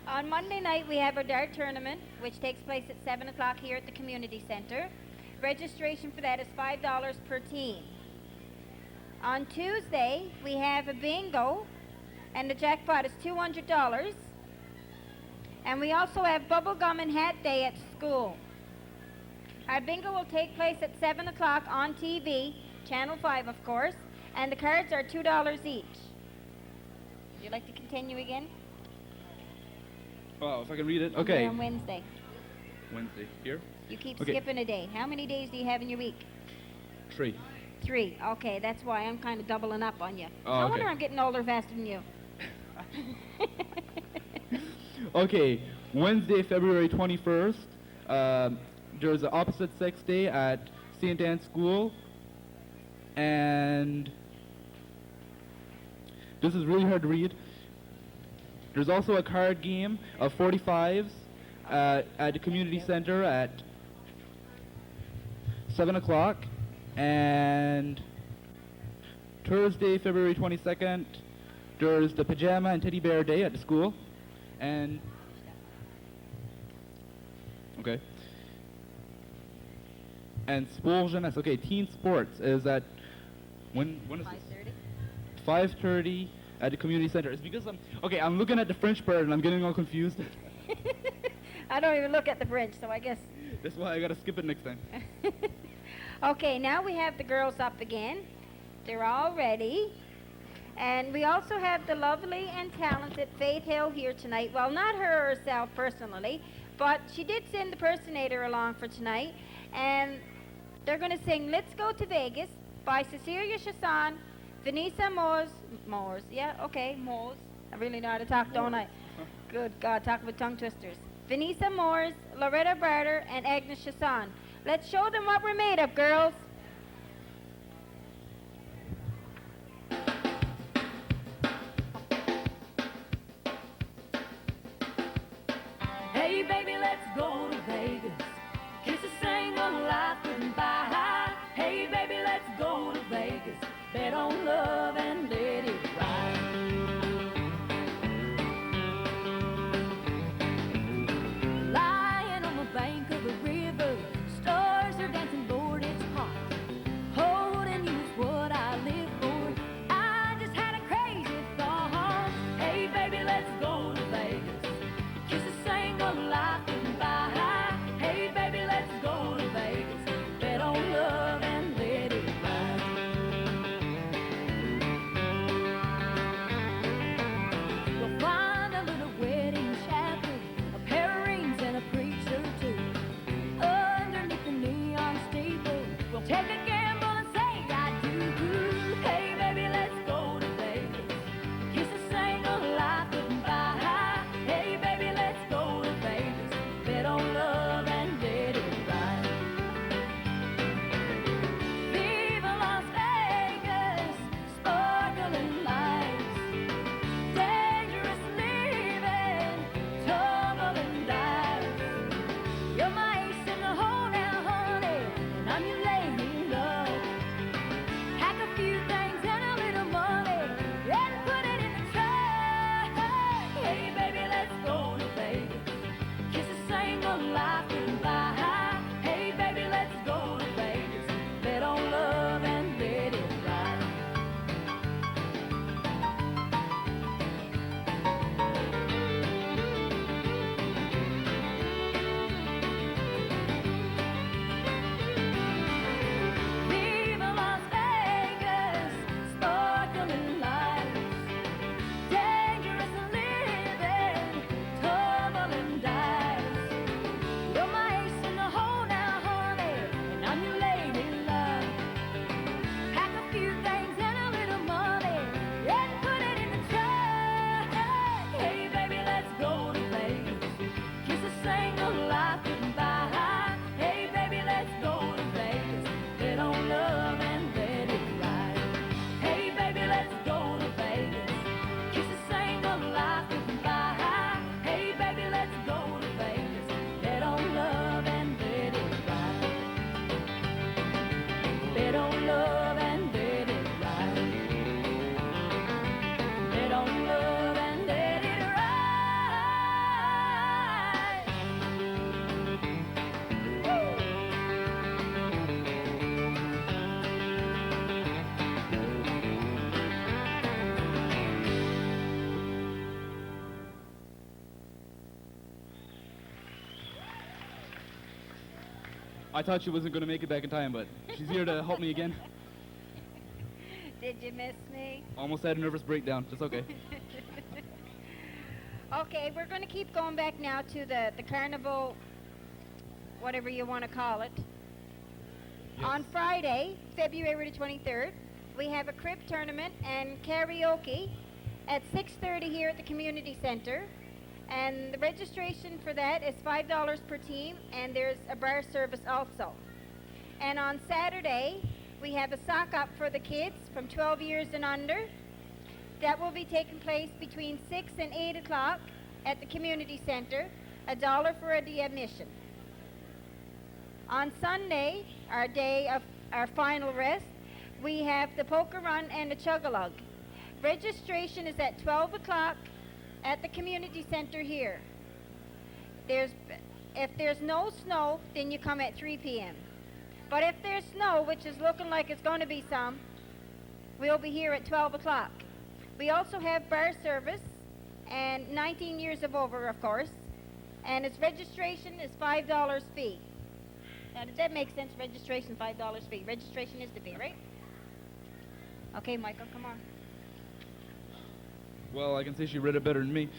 On Monday night, we have our dart tournament, which takes place at 7 o'clock here at the community center. Registration for that is $5 per team. On Tuesday, we have a bingo, and the jackpot is $200. And we also have bubblegum and hat day at school. Our bingo will take place at 7 o'clock on TV, Channel 5, of course, and the cards are $2 each. Would you like to continue again? Oh, if I can read it. Okay. On Wednesday. Wednesday. Here? You keep Okay. skipping a day. How many days do you have in your week? 3. 3. Okay, that's why I'm kind of doubling up on you. Oh, No okay. wonder I'm getting older faster than you. Okay, Wednesday, February 21st, there's an opposite sex day at St. Anne's School, and this is really hard to read. There's also a card game of 45s at the community center at 7 o'clock, and Thursday, February 22nd, there's the pajama and teddy bear day at the school, and okay, and sport jeunesse. Okay, teen sports is at when is this? 5:30 at the community center. It's because I'm looking at the French part and I'm getting all confused. I don't even look at the French, so I guess. That's why I gotta skip it next time. Okay, now we have the girls up again. They're all ready. And we also have the lovely and talented Faith Hill here tonight. Well, not her herself personally, but she did send the personator along for tonight. And they're going to sing Let's Go to Vegas by Cecilia Chasson, Vanessa Moores. Yeah, okay, Moores. I really know how to talk, don't I? Good God, talk with tongue twisters. Vanessa Moores, Loretta Barter, and Agnes Chasson. Let's show them what we're made of, girls. Hey baby, let's go to Vegas. Kiss a single life goodbye. Hey baby, let's go to Vegas. Bet on love and let it ride. Lying on the bank of the river, stars are dancing board, it's hot. I thought she wasn't going to make it back in time, but she's here to help me again. Did you miss me? Almost had a nervous breakdown. It's okay. Okay, we're going to keep going back now to the carnival, whatever you want to call it. Yes. On Friday, February the 23rd, we have a crib tournament and karaoke at 6:30 here at the community center. And the registration for that is $5 per team, and there's a bar service also. And on Saturday, we have a sock up for the kids from 12 years and under. That will be taking place between 6 and 8 o'clock at the community center, $1 for the admission. On Sunday, our day of our final rest, we have the poker run and the chug-a-lug. Registration is at 12 o'clock at the community center here. If there's no snow, then you come at 3 p.m. But if there's snow, which is looking like it's going to be some, we'll be here at 12 o'clock. We also have bar service, and 19 years of over, of course, and its registration is $5 fee. Now, does that make sense? Registration, $5 fee. Registration is the fee, right? Okay, Michael, come on. Well, I can say she read it better than me.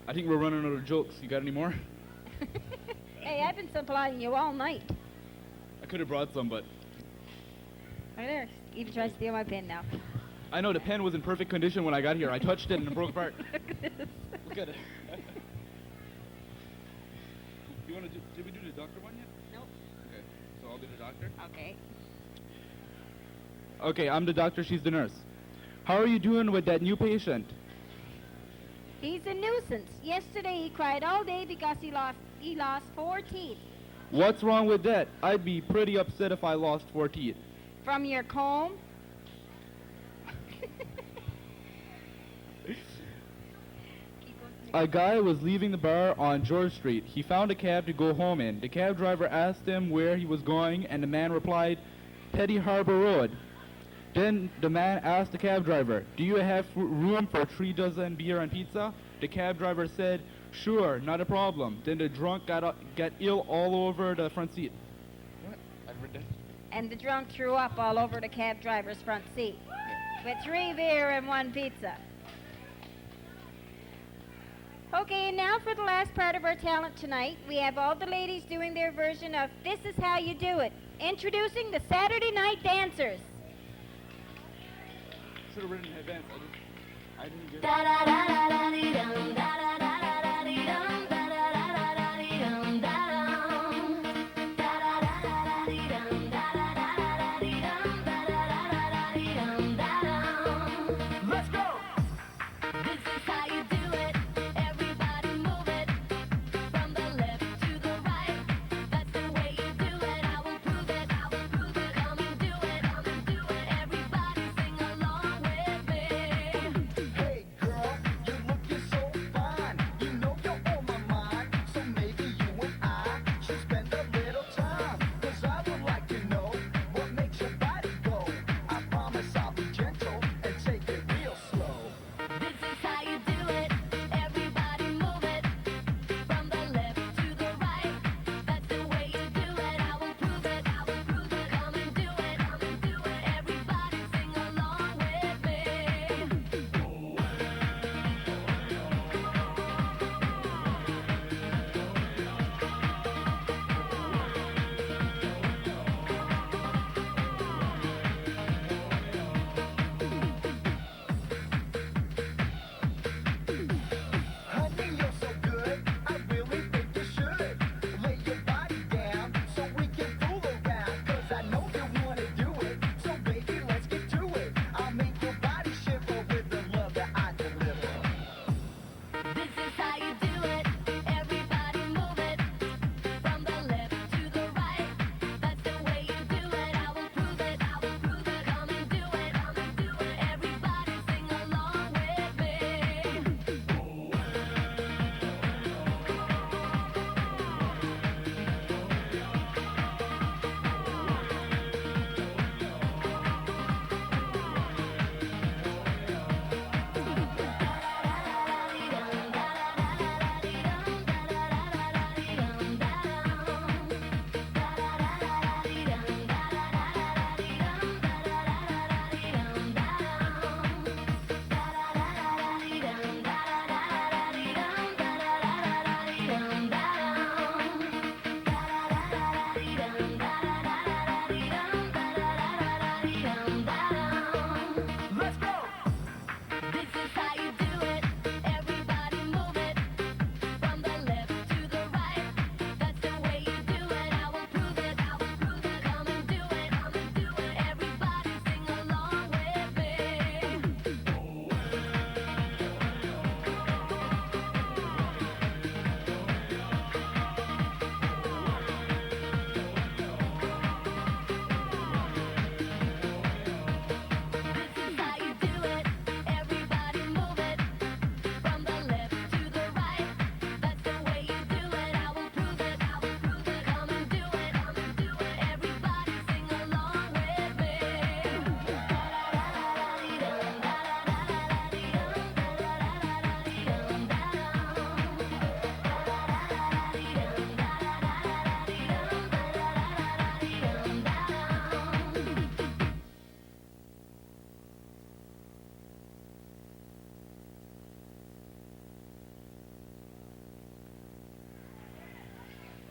I think we're running out of jokes. You got any more? Hey, I've been supplying you all night. I could have brought some, but Right there. Even trying to steal my pen now. I know the pen was in perfect condition when I got here. I touched it and it broke apart. Look at it. You want to do? Did we do the doctor one yet? Nope. Okay, so I'll do the doctor. Okay. Okay, I'm the doctor. She's the nurse. How are you doing with that new patient? He's a nuisance. Yesterday he cried all day because he lost 4 teeth. What's wrong with that? I'd be pretty upset if I lost 4 teeth. From your comb? A guy was leaving the bar on George Street. He found a cab to go home in. The cab driver asked him where he was going, and the man replied, Petty Harbor Road. Then the man asked the cab driver, do you have room for 3 dozen beer and pizza? The cab driver said, sure, not a problem. Then the drunk got ill all over the front seat. What? I read that. And the drunk threw up all over the cab driver's front seat. With 3 beer and 1 pizza. Okay, and now for the last part of our talent tonight. We have all the ladies doing their version of This Is How You Do It. Introducing the Saturday Night Dancers. Should have written in advance. I didn't get it. Da da da da da dee dum, da da da da da dee dum, da da da da da dee dum, da dum. Da da da da da dee dum, da da da da da dee dum, da da da da da dee dum, da dum. Let's go! This is how you do it. Everybody move it from the left to the right. That's the way you do it. I will prove it. I will prove it. Come and do it. Come and do it. Everybody sing along with me. Hey girl, you're looking so fine.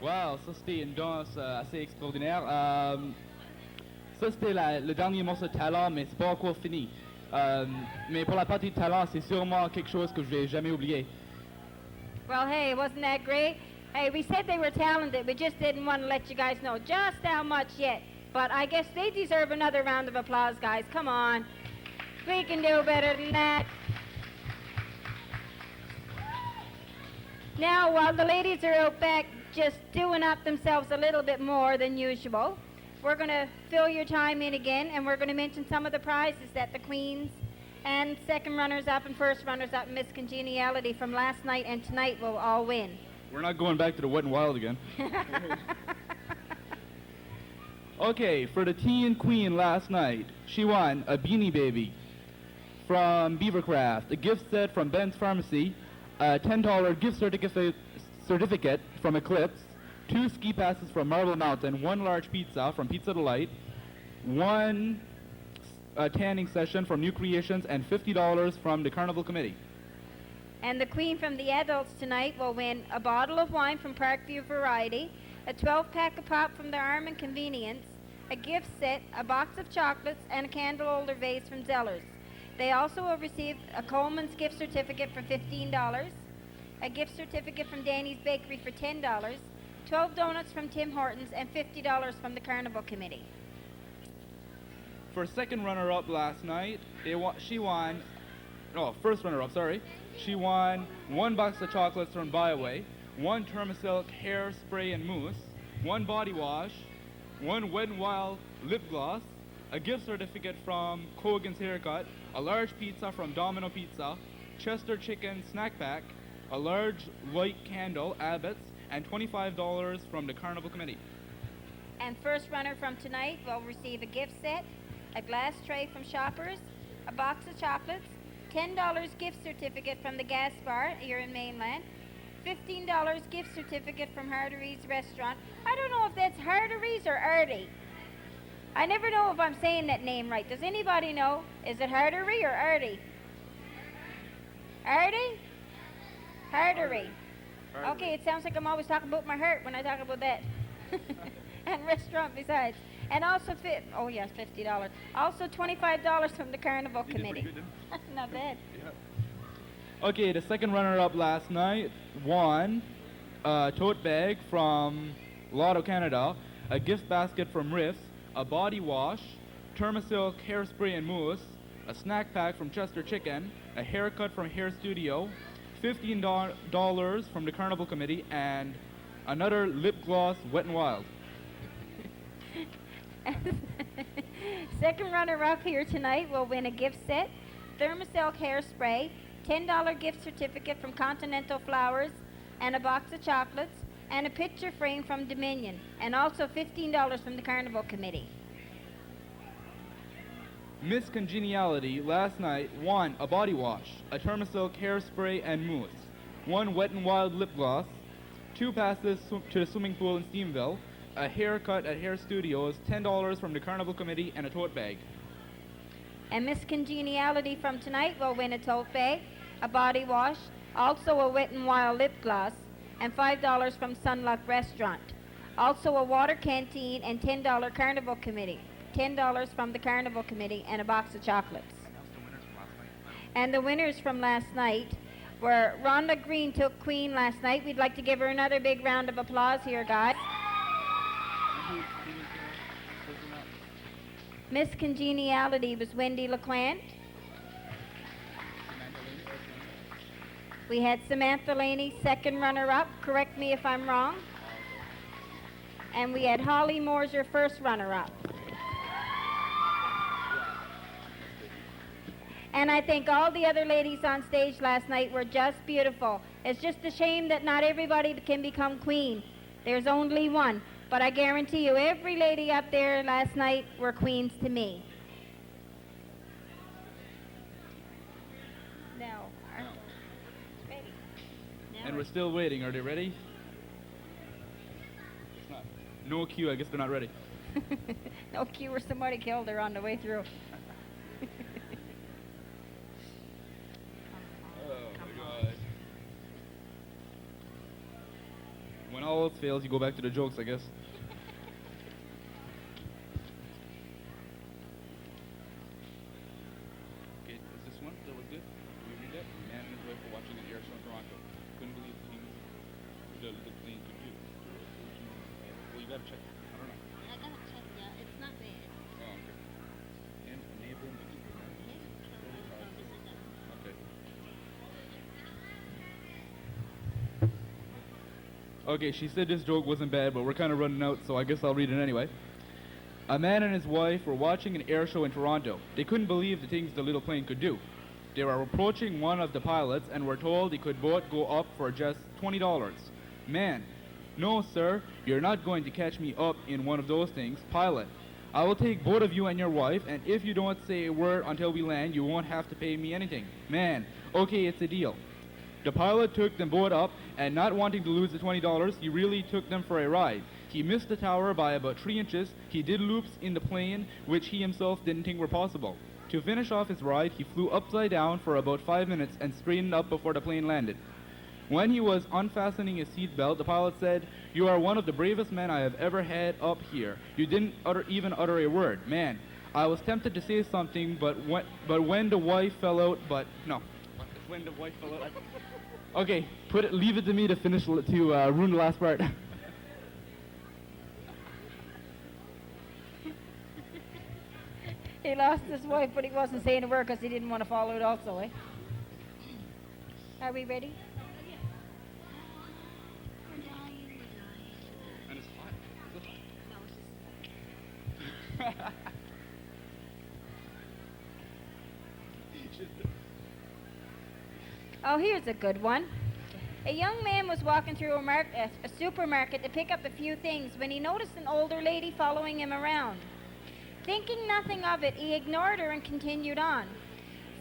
Wow, ça c'était une danse assez extraordinaire. Ça c'était le dernier morceau de talent, mais c'est pas encore fini. Mais pour la partie de talent, c'est sûrement quelque chose que je vais jamais oublier. Well, hey, wasn't that great? Hey, we said they were talented. We just didn't want to let you guys know just how much yet. But I guess they deserve another round of applause, guys. Come on. We can do better than that. Now, while the ladies are out back just doing up themselves a little bit more than usual, we're going to fill your time in again, and we're going to mention some of the prizes that the queens and second runners-up and first runners-up Miss Congeniality from last night and tonight will all win. We're not going back to the Wet and Wild again. Okay, for the teen queen last night, she won a Beanie Baby from Beavercraft, a gift set from Ben's Pharmacy, a $10 gift certificate from Eclipse, 2 ski passes from Marble Mountain, 1 large pizza from Pizza Delight, 1 tanning session from New Creations, and $50 from the Carnival Committee. And the queen from the adults tonight will win a bottle of wine from Parkview Variety, a 12-pack of pop from the Arm and Convenience, a gift set, a box of chocolates, and a candle holder vase from Zellers. They also will receive a Coleman's gift certificate for $15, a gift certificate from Danny's Bakery for $10, 12 donuts from Tim Hortons, and $50 from the Carnival Committee. For second runner-up last night, first runner-up, sorry. She won 1 box of chocolates from Bioway, 1 Thermosilk hair spray and mousse, 1 body wash, 1 Wet n Wild lip gloss, a gift certificate from Kogan's Haircut, a large pizza from Domino Pizza, Chester Chicken snack pack, a large light candle, Abbott's, and $25 from the Carnival Committee. And first runner from tonight will receive a gift set, a glass tray from Shoppers, a box of chocolates, $10 gift certificate from the Gas Bar here in Mainland, $15 gift certificate from Hardery's Restaurant. I don't know if that's Hardery's or Artie. I never know if I'm saying that name right. Does anybody know? Is it Hardery or Artie? Artie? Hardery. Okay, it sounds like I'm always talking about my heart when I talk about that. And restaurant besides. And also, $50. Also $25 from the Carnival Committee. Not bad. Okay, the second runner-up last night won a tote bag from Lotto Canada, a gift basket from Riffs, a body wash, Thermosilk hairspray and mousse, a snack pack from Chester Chicken, a haircut from Hair Studio, $15 from the Carnival Committee, and another lip gloss Wet n Wild. Second runner-up here tonight will win a gift set, Thermosilk hairspray, $10 gift certificate from Continental Flowers, and a box of chocolates, and a picture frame from Dominion, and also $15 from the Carnival Committee. Miss Congeniality last night won a body wash, a Thermosilk hairspray and mousse, 1 Wet n Wild lip gloss, 2 passes to the swimming pool in Steamville, a haircut at Hair Studios, $10 from the Carnival Committee, and a tote bag. And Miss Congeniality from tonight will win a tote bag, a body wash, also a Wet n Wild lip gloss, and $5 from Sunluck Restaurant. Also a water canteen and $10 Carnival Committee. $10 from the Carnival Committee and a box of chocolates. And the winners from last night were Rhonda Green took Queen last night. We'd like to give her another big round of applause here, guys. Miss Congeniality was Wendy LeQuant. We had Samantha Laney, second runner-up. Correct me if I'm wrong. And we had Holly Morser, first runner-up. And I think all the other ladies on stage last night were just beautiful. It's just a shame that not everybody can become queen. There's only one. But I guarantee you, every lady up there last night were queens to me. Now, ready. And we're still waiting. Are they ready? It's not. No cue. I guess they're not ready. No cue or somebody killed her on the way through. Oh my God. When all else fails, you go back to the jokes, I guess. Okay, is this one that was good? Can we read that? Man and his wife were watching an air show in Toronto. Couldn't believe the things the plane could do. Well, you gotta check. I don't know. I gotta check, yeah. It's not bad. Oh, okay. And enabling the people. Okay. Okay, she said this joke wasn't bad, but we're kind of running out, so I guess I'll read it anyway. A man and his wife were watching an air show in Toronto. They couldn't believe the things the little plane could do. They were approaching one of the pilots and were told they could both go up for just $20. Man, no sir, you're not going to catch me up in one of those things. Pilot, I will take both of you and your wife, and if you don't say a word until we land, you won't have to pay me anything. Man, okay, it's a deal. The pilot took them both up, and not wanting to lose the $20, he really took them for a ride. He missed the tower by about 3 inches. He did loops in the plane, which he himself didn't think were possible. To finish off his ride, he flew upside down for about 5 minutes and straightened up before the plane landed. When he was unfastening his seatbelt, the pilot said, "You are one of the bravest men I have ever had up here. You didn't even utter a word. Man, I was tempted to say something, but when the wife fell out, but no. When the wife fell out, okay, leave it to me to finish, to ruin the last part." He lost his wife, but he wasn't saying a word because he didn't want to fall out also, eh? Are we ready? And it's hot. No, it's just Oh, here's a good one. A young man was walking through a supermarket to pick up a few things when he noticed an older lady following him around. Thinking nothing of it, he ignored her and continued on.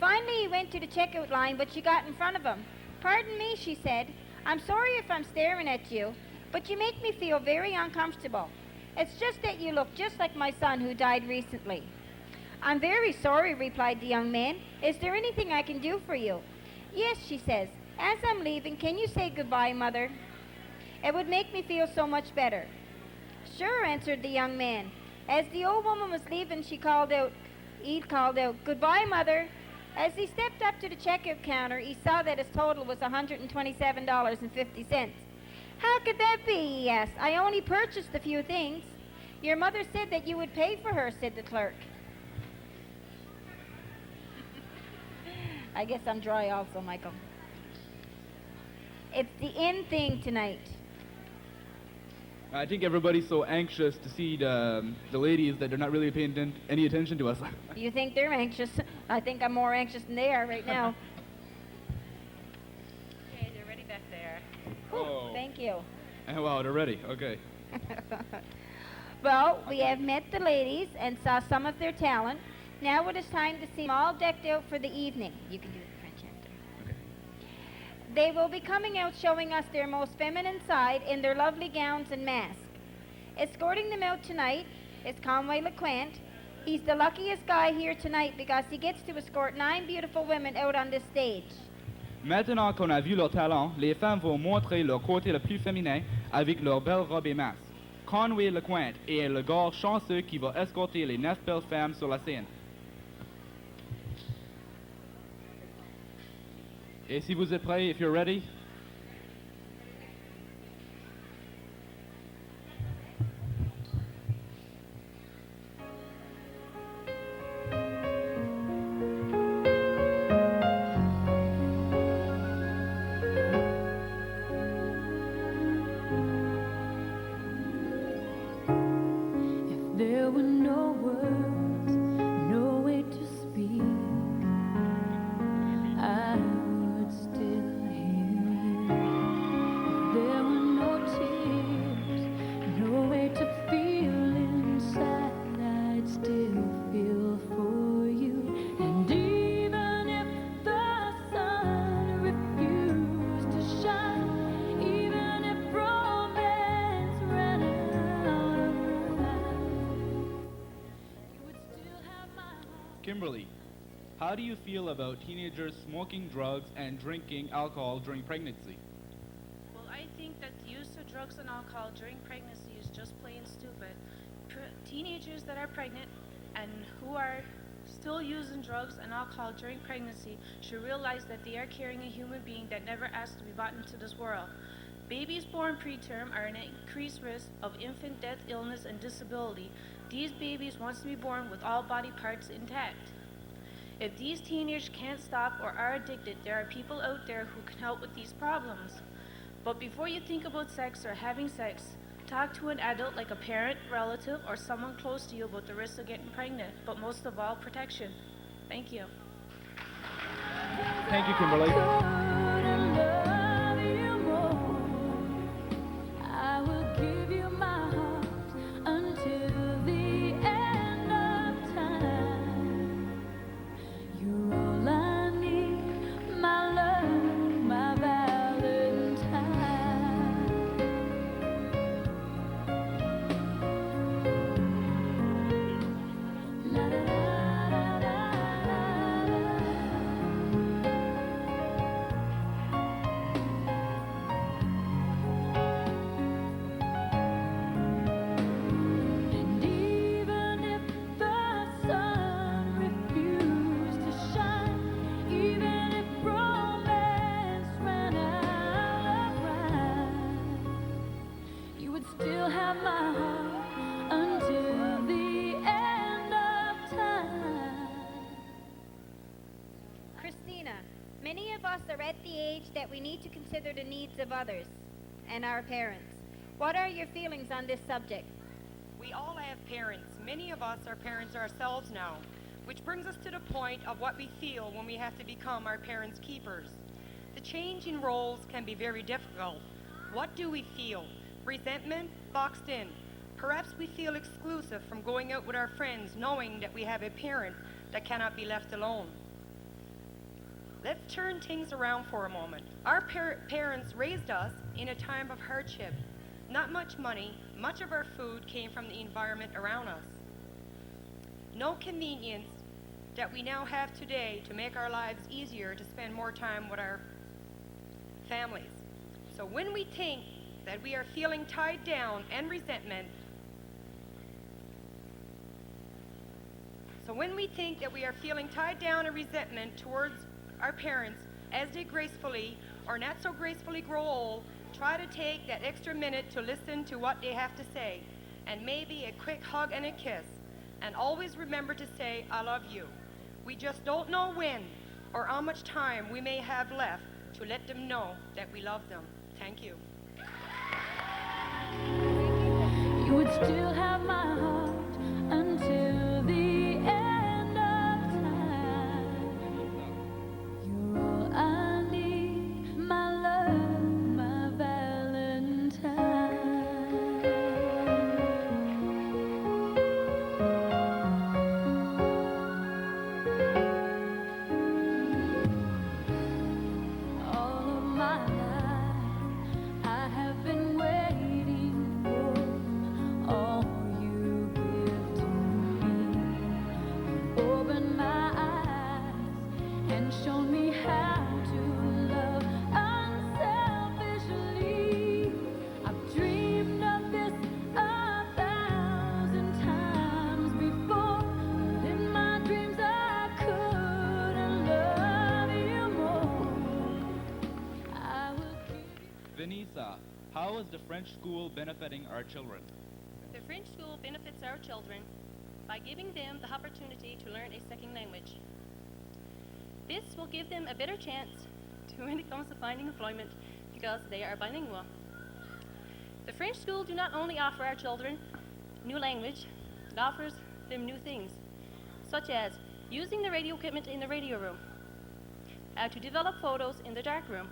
Finally, he went to the checkout line, but she got in front of him. "Pardon me," she said. "I'm sorry if I'm staring at you, but you make me feel very uncomfortable. It's just that you look just like my son who died recently." "I'm very sorry," replied the young man. "Is there anything I can do for you?" "Yes," she says. "As I'm leaving, can you say goodbye, Mother? It would make me feel so much better." "Sure," answered the young man. As the old woman was leaving, he called out, "Goodbye, Mother." As he stepped up to the checkout counter, he saw that his total was $127.50. "How could that be?" he asked. "I only purchased a few things." "Your mother said that you would pay for her," said the clerk. I guess I'm dry also, Michael. It's the in thing tonight. I think everybody's so anxious to see the ladies that they're not really paying any attention to us. You think they're anxious? I think I'm more anxious than they are right now. okay, they're ready back there. Oh. Thank you. Wow, they're ready. Okay. Well, we have met the ladies and saw some of their talent. Now it is time to see them all decked out for the evening. You can do the French after. Okay. They will be coming out showing us their most feminine side in their lovely gowns and masks. Escorting them out tonight is Conway LeQuant. He's the luckiest guy here tonight because he gets to escort 9 beautiful women out on this stage. Maintenant qu'on a vu leur talent, les femmes vont montrer leur côté le plus féminin avec leurs belles robes et masques. Conway LeQuant est le gars chanceux qui va escorter les 9 belles femmes sur la scène. Et si vous êtes prêts, if you're ready. If there were no words, no way to speak, I would still hear you. If there were no tears, no way to feel inside, I'd still feel for you. And even if the sun refused to shine, even if romance ran out of time, you would still have my heart. Kimberly, how do you feel about teenagers smoking drugs and drinking alcohol during pregnancy? Well, I think that use of drugs and alcohol during pregnancy is just plain stupid. Teenagers that are pregnant and who are still using drugs and alcohol during pregnancy should realize that they are carrying a human being that never asked to be brought into this world. Babies born preterm are at increased risk of infant death, illness, and disability. These babies want to be born with all body parts intact. If these teenagers can't stop or are addicted, there are people out there who can help with these problems. But before you think about sex or having sex, talk to an adult like a parent, relative, or someone close to you about the risks of getting pregnant, but most of all, protection. Thank you. Thank you, Kimberly. Couldn't love you more. I will give you my heart until the end of time. You're all I need, my love, my Valentine. La da da da da da. And even if the sun refused to shine, even if romance ran out of rhyme, you would still have my heart until the end of time. Christina, many of us are at the age that we need to consider the needs of others and our parents. What are your feelings on this subject? We all have parents. Many of us are parents ourselves now, which brings us to the point of what we feel when we have to become our parents' keepers. The change in roles can be very difficult. What do we feel? Resentment? Boxed in. Perhaps we feel exclusive from going out with our friends knowing that we have a parent that cannot be left alone. Let's turn things around for a moment. Our parents raised us in a time of hardship. Not much money, much of our food came from the environment around us. No convenience that we now have today to make our lives easier to spend more time with our families. So when we think that we are feeling tied down and resentment, towards our parents as they gracefully or not so gracefully grow old, try to take that extra minute to listen to what they have to say, and maybe a quick hug and a kiss, and always remember to say, I love you. We just don't know when or how much time we may have left to let them know that we love them. Thank you. You would still have my heart until the end of time. You're all I need, my love, my Valentine. All of my life, I have been waiting for all you give to me. You've opened my eyes and shown me how to love unselfishly. I've dreamed of this 1,000 times before, but in my dreams I couldn't love you more. I will give you. Vanessa, how is the French school benefiting our children? The French school benefits our children by giving them the opportunity to learn a second language. This will give them a better chance to when it comes to finding employment because they are bilingual. The French school do not only offer our children new language, it offers them new things, such as using the radio equipment in the radio room, how to develop photos in the dark room,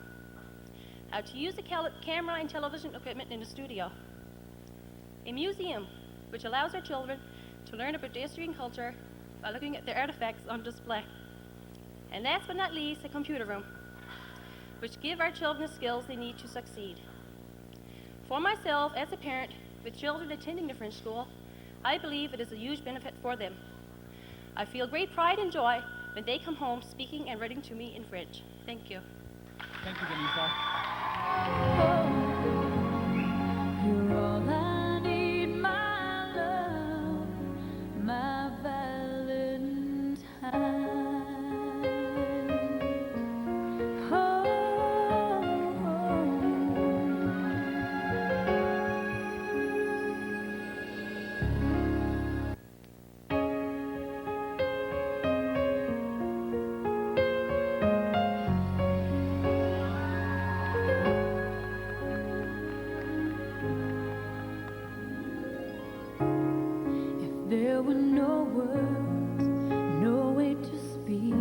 how to use the camera and television equipment in the studio, a museum, which allows our children to learn about history and culture by looking at their artifacts on display. And last but not least, a computer room, which give our children the skills they need to succeed. For myself, as a parent with children attending the French school, I believe it is a huge benefit for them. I feel great pride and joy when they come home speaking and writing to me in French. Thank you. Thank you, Vanessa. Oh, You're all I need, my love, my Valentine. Oh, if there were no words, no way to speak,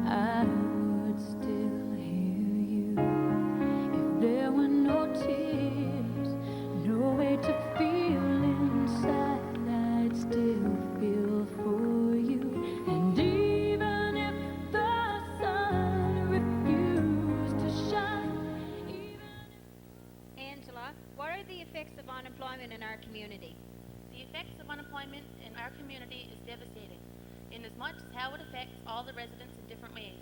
I would still hear you. If there were no tears, no way to feel inside, I'd still feel for you. And even if the sun refused to shine, Angela, what are the effects of unemployment in our community? The effects of unemployment in our community is devastating, inasmuch as how it affects all the residents in different ways.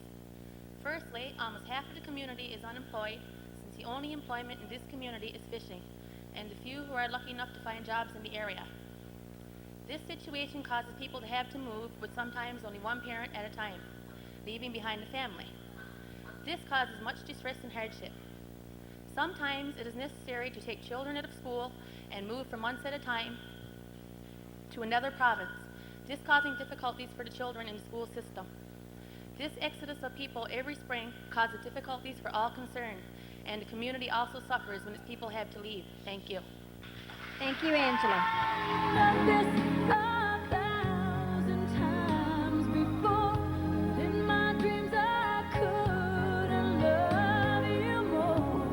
Firstly, almost half of the community is unemployed, since the only employment in this community is fishing, and the few who are lucky enough to find jobs in the area. This situation causes people to have to move with sometimes only one parent at a time, leaving behind a family. This causes much distress and hardship. Sometimes it is necessary to take children out of school and move for months at a time to another province, this causing difficulties for the children in the school system. This exodus of people every spring causes difficulties for all concerned, and the community also suffers when its people have to leave. Thank you. Thank you, Angela. done this 1,000 times before, but in my dreams I couldn't love you more.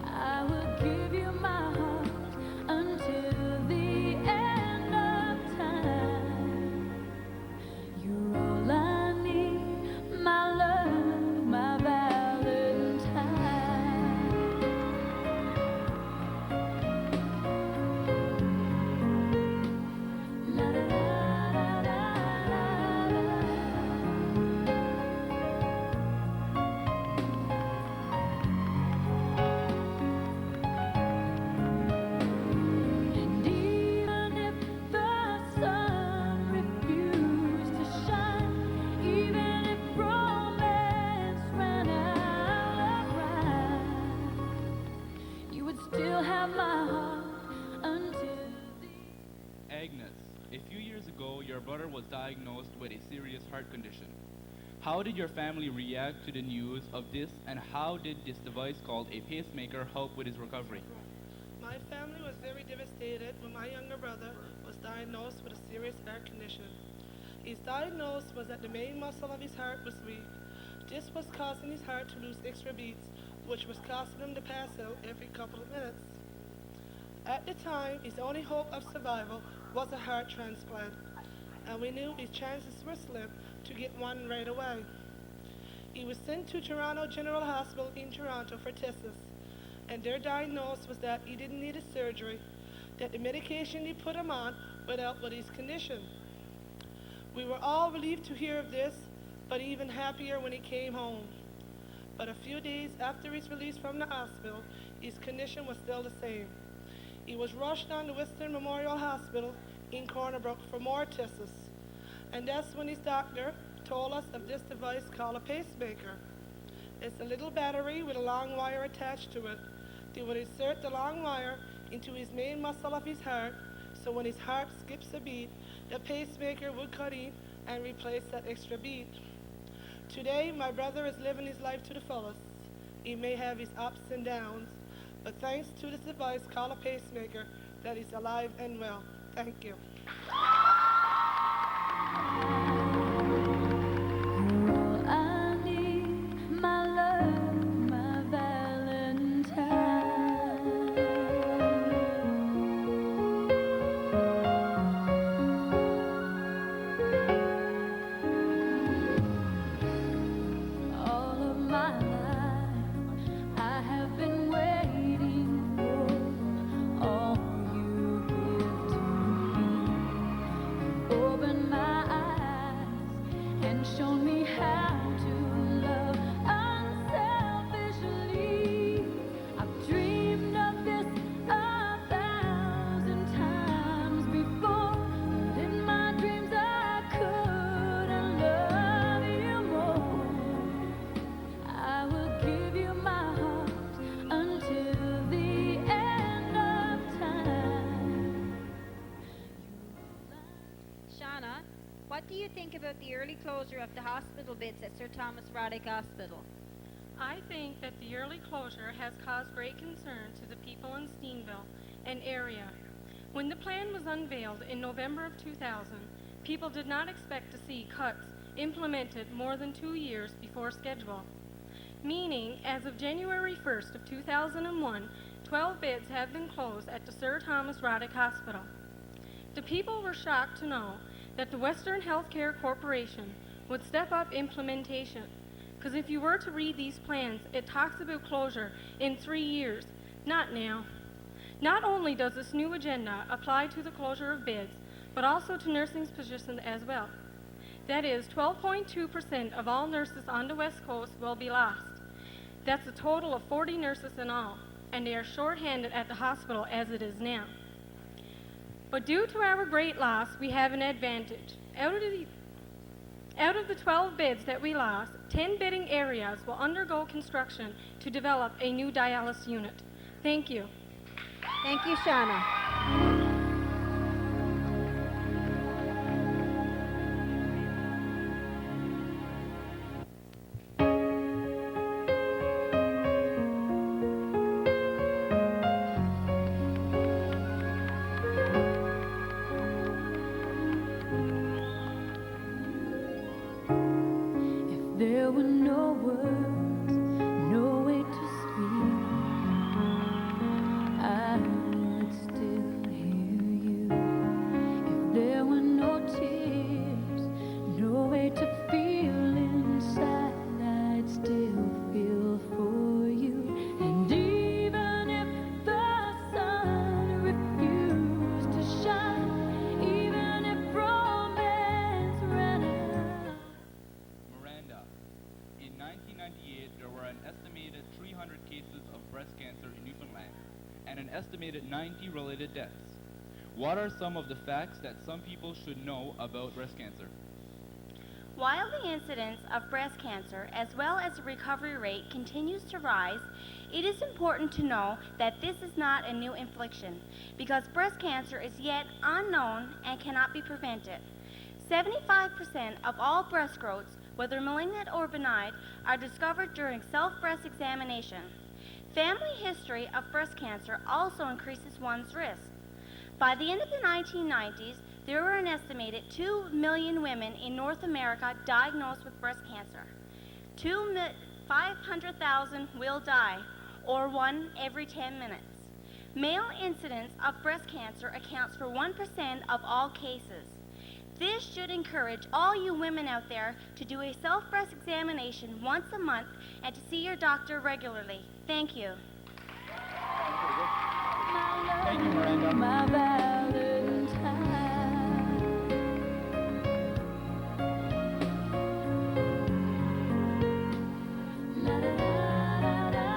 I will give you my heart until the end of time. You're all I need, my love, my Valentine. La la la la la And even if the sun refused to shine, even if romance ran out of rhyme, you would still have my heart until the Agnes, a few years ago, your brother was diagnosed with a serious heart condition. How did your family react to the news of this, and how did this device called a pacemaker help with his recovery? My family was very devastated when my younger brother was diagnosed with a serious heart condition. His diagnosis was that the main muscle of his heart was weak. This was causing his heart to lose extra beats, which was causing him to pass out every couple of minutes. At the time, his only hope of survival was a heart transplant, and we knew his chances were slim to get one right away. He was sent to Toronto General Hospital in Toronto for tests, and their diagnosis was that he didn't need a surgery, that the medication they put him on would help with his condition. We were all relieved to hear of this, but even happier when he came home. But a few days after his release from the hospital, his condition was still the same. He was rushed on to Western Memorial Hospital in Corner Brook for more tests, and that's when his doctor told us of this device called a pacemaker. It's a little battery with a long wire attached to it. They would insert the long wire into his main muscle of his heart, so when his heart skips a beat, the pacemaker would cut in and replace that extra beat. Today, my brother is living his life to the fullest. He may have his ups and downs, but thanks to this device called a pacemaker, that he's alive and well. Thank you. You're all I need, my love, my Valentine. All of my life, I have been waiting for all you give to me. Open my eyes. do you think about the early closure of the hospital beds at Sir Thomas Roddick Hospital? I think that the early closure has caused great concern to the people in Steenville and area. When the plan was unveiled in November of 2000, people did not expect to see cuts implemented more than 2 years before schedule. Meaning, as of January 1st of 2001, 12 beds have been closed at the Sir Thomas Roddick Hospital. The people were shocked to know that the Western Healthcare Corporation would step up implementation. Because if you were to read these plans, it talks about closure in 3 years, not now. Not only does this new agenda apply to the closure of beds, but also to nursing positions as well. That is, 12.2% of all nurses on the West Coast will be lost. That's a total of 40 nurses in all, and they are short-handed at the hospital as it is now. But due to our great loss, we have an advantage. Out of the 12 beds that we lost, 10 bedding areas will undergo construction to develop a new dialysis unit. Thank you. Thank you, Shauna. If there were no words, no way to speak, I'd still hear you. If there were no tears, no way to feel inside, I'd still feel for you. And even if the sun refused to shine, even if romance ran out. Miranda. In 1998, there were an estimated 300 cases of breast cancer in Newfoundland and an estimated 90 related deaths. What are some of the facts that some people should know about breast cancer? While the incidence of breast cancer as well as the recovery rate continues to rise, it is important to know that this is not a new affliction because breast cancer is yet unknown and cannot be prevented. 75% of all breast growths, whether malignant or benign, are discovered during self-breast examination. Family history of breast cancer also increases one's risk. By the end of the 1990s, there were an estimated 2 million women in North America diagnosed with breast cancer. 500,000 will die, or 1 every 10 minutes. Male incidence of breast cancer accounts for 1% of all cases. This should encourage all you women out there to do a self-breast examination once a month and to see your doctor regularly. Thank you. Thank you, Miranda. My Valentine. La, da, da, da,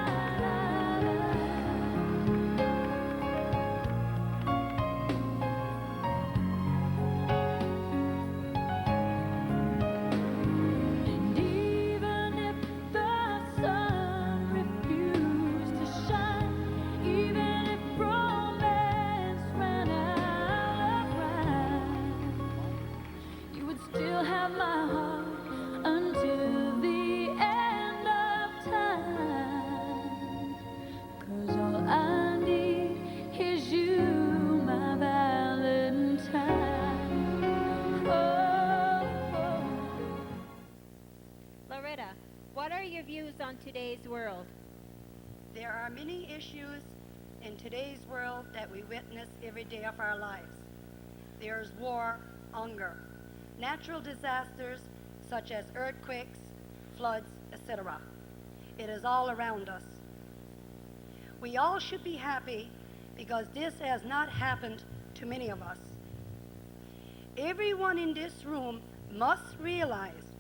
And even if the sun refused to shine, even if romance ran out of rhyme, you would still have my heart until the end of time. 'Cause all I need is you, my Valentine. Oh. Loretta, what are your views on today's world? There are many issues in today's world that we witness every day of our lives. There's war, hunger, natural disasters such as earthquakes, floods, etc. It is all around us. We all should be happy because this has not happened to many of us. Everyone in this room must realize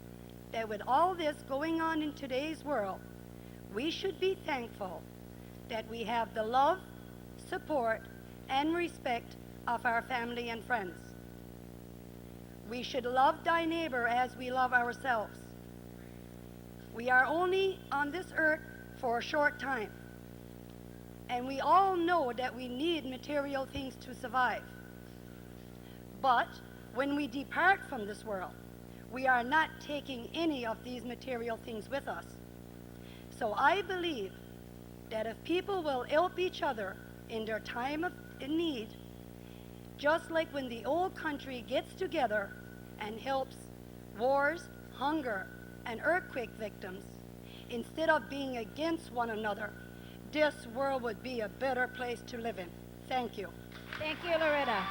that with all this going on in today's world, we should be thankful that we have the love, support, and respect of our family and friends. We should love thy neighbor as we love ourselves. We are only on this earth for a short time, and we all know that we need material things to survive. But when we depart from this world, we are not taking any of these material things with us. So I believe that if people will help each other in their time of need, just like when the old country gets together and helps wars, hunger, and earthquake victims, instead of being against one another, this world would be a better place to live in. Thank you. Thank you, Loretta.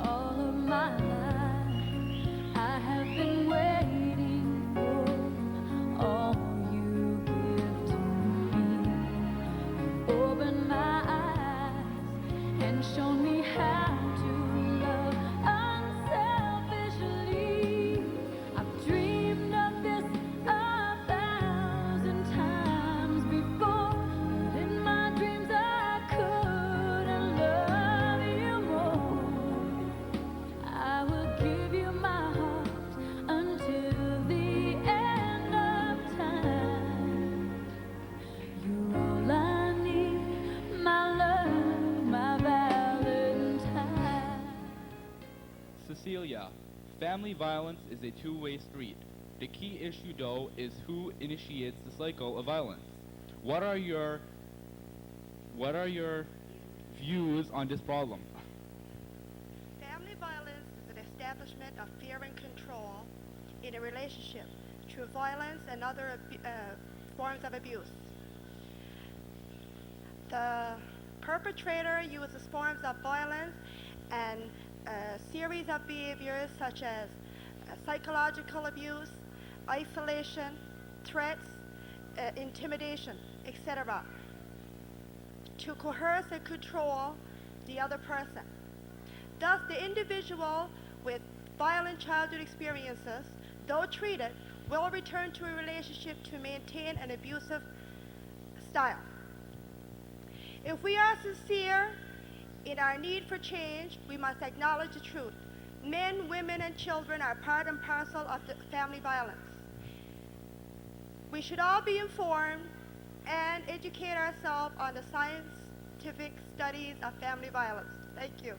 All of my life, I have been waiting for all you give to me. Open my eyes and show me how to love unselfishly. I've dreamed of this 1,000 times before, but in my dreams I couldn't love you more. I will give you my heart until the end of time. You're all I need, my love, my Valentine. Cecilia, family violence is a two-way street. The key issue, though, is who initiates the cycle of violence. What are your views on this problem? Family violence is an establishment of fear and control in a relationship through violence and other forms of abuse. The perpetrator uses forms of violence and a series of behaviors such as psychological abuse, isolation, threats, intimidation, etc., to coerce and control the other person. Thus, the individual with violent childhood experiences, though treated, will return to a relationship to maintain an abusive style. If we are sincere in our need for change, we must acknowledge the truth. Men, women, and children are part and parcel of the family violence. We should all be informed and educate ourselves on the scientific studies of family violence. Thank you.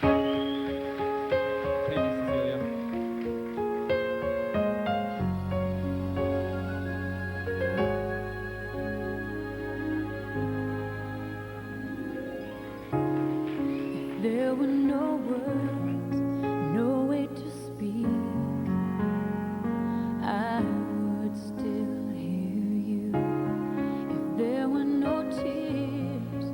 Thank you, Cecilia. There were no words, no way to speak. I would still hear you. If there were no tears,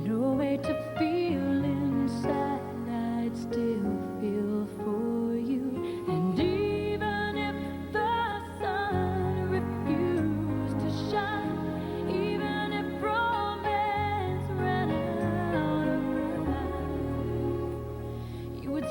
no way to feel inside, I'd still feel for you. And even if the sun refused to shine, even if romance ran out of rhyme, you would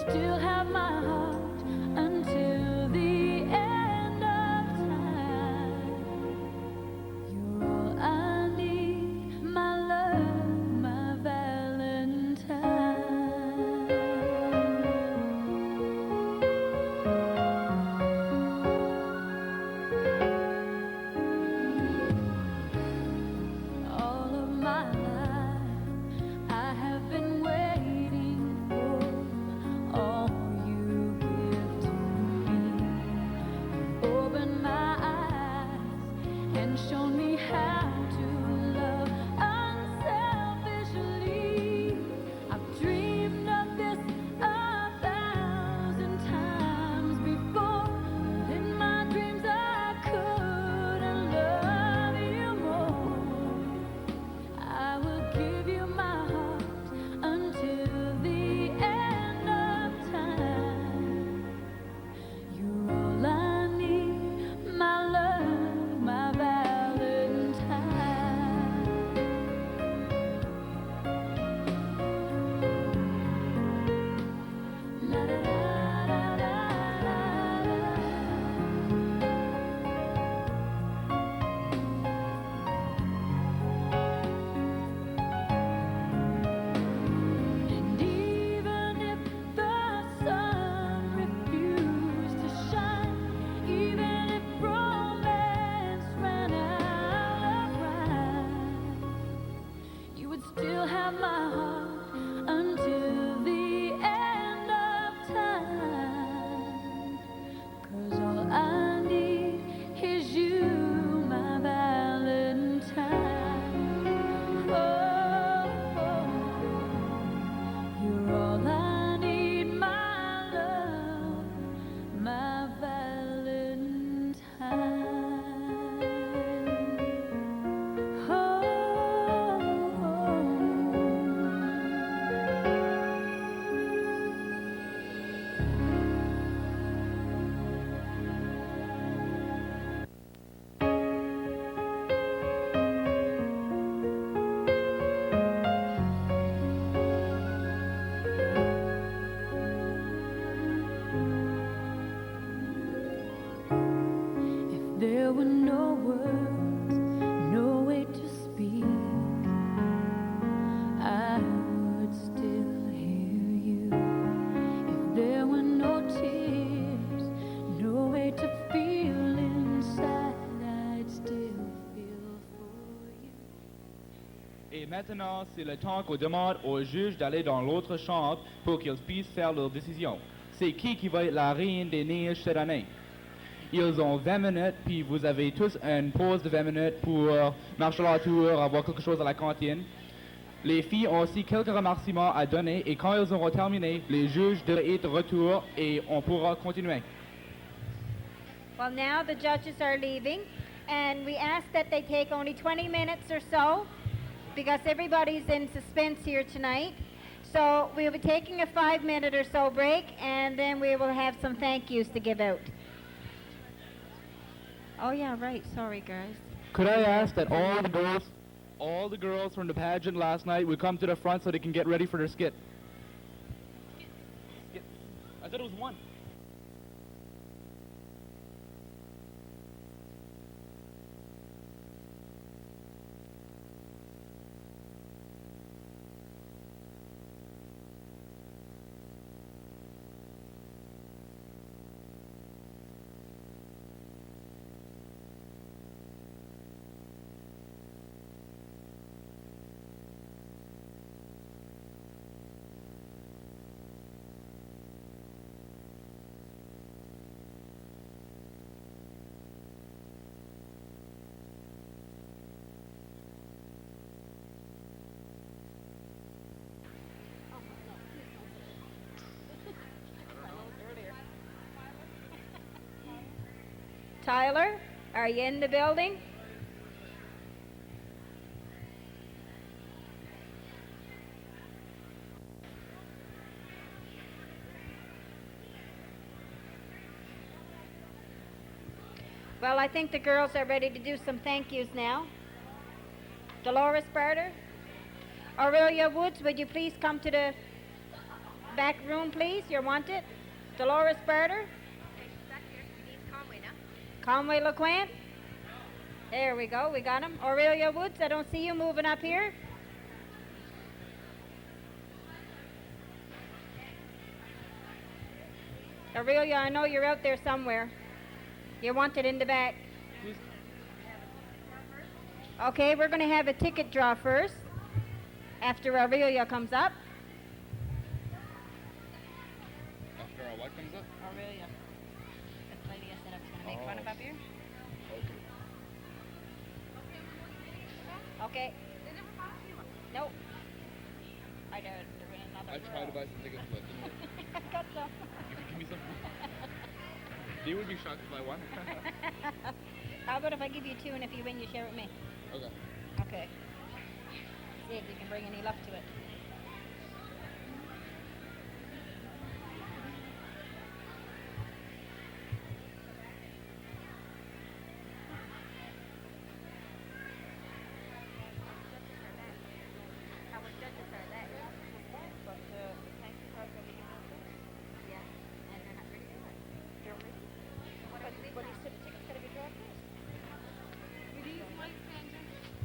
Maintenant, c'est le temps qu'on demande aux juges d'aller dans l'autre chambre pour qu'ils puissent faire leur décision. C'est qui va être la reine des neiges cette année? Ils ont 20 minutes, puis vous avez tous une pause de 20 minutes pour marcher la tour, avoir quelque chose à la cantine. Les filles ont aussi quelques remerciements à donner et quand ils auront terminé, les juges devraient être de retour et on pourra continuer. Well, now the judges are leaving, and we ask that they take only 20 minutes or so because everybody's in suspense here tonight. So we'll be taking a 5-minute or so break, and then we will have some thank yous to give out. Oh, yeah, right. Sorry, guys. Could I ask that all the girls from the pageant last night would come to the front so they can get ready for their skit? Skit. I thought it was one. Tyler, are you in the building? Well, I think the girls are ready to do some thank yous now. Dolores Barter, Aurelia Woods, would you please come to the back room, please? You're wanted. Dolores Barter. Conway LeQuant. There we go. We got him. Aurelia Woods, I don't see you moving up here. Aurelia, I know you're out there somewhere. You're wanted in the back. Okay, we're going to have a ticket draw first after Aurelia comes up. After what comes up? Aurelia. This lady I said I was going to make fun of up here. Okay. Nope. I don't. They're in another I tried to buy some tickets, but didn't work. I got some. You can give me some? They would be shocked if I won. How about if I give you 2 and if you win, you share with me? Okay. Okay. See if you can bring any luck to it.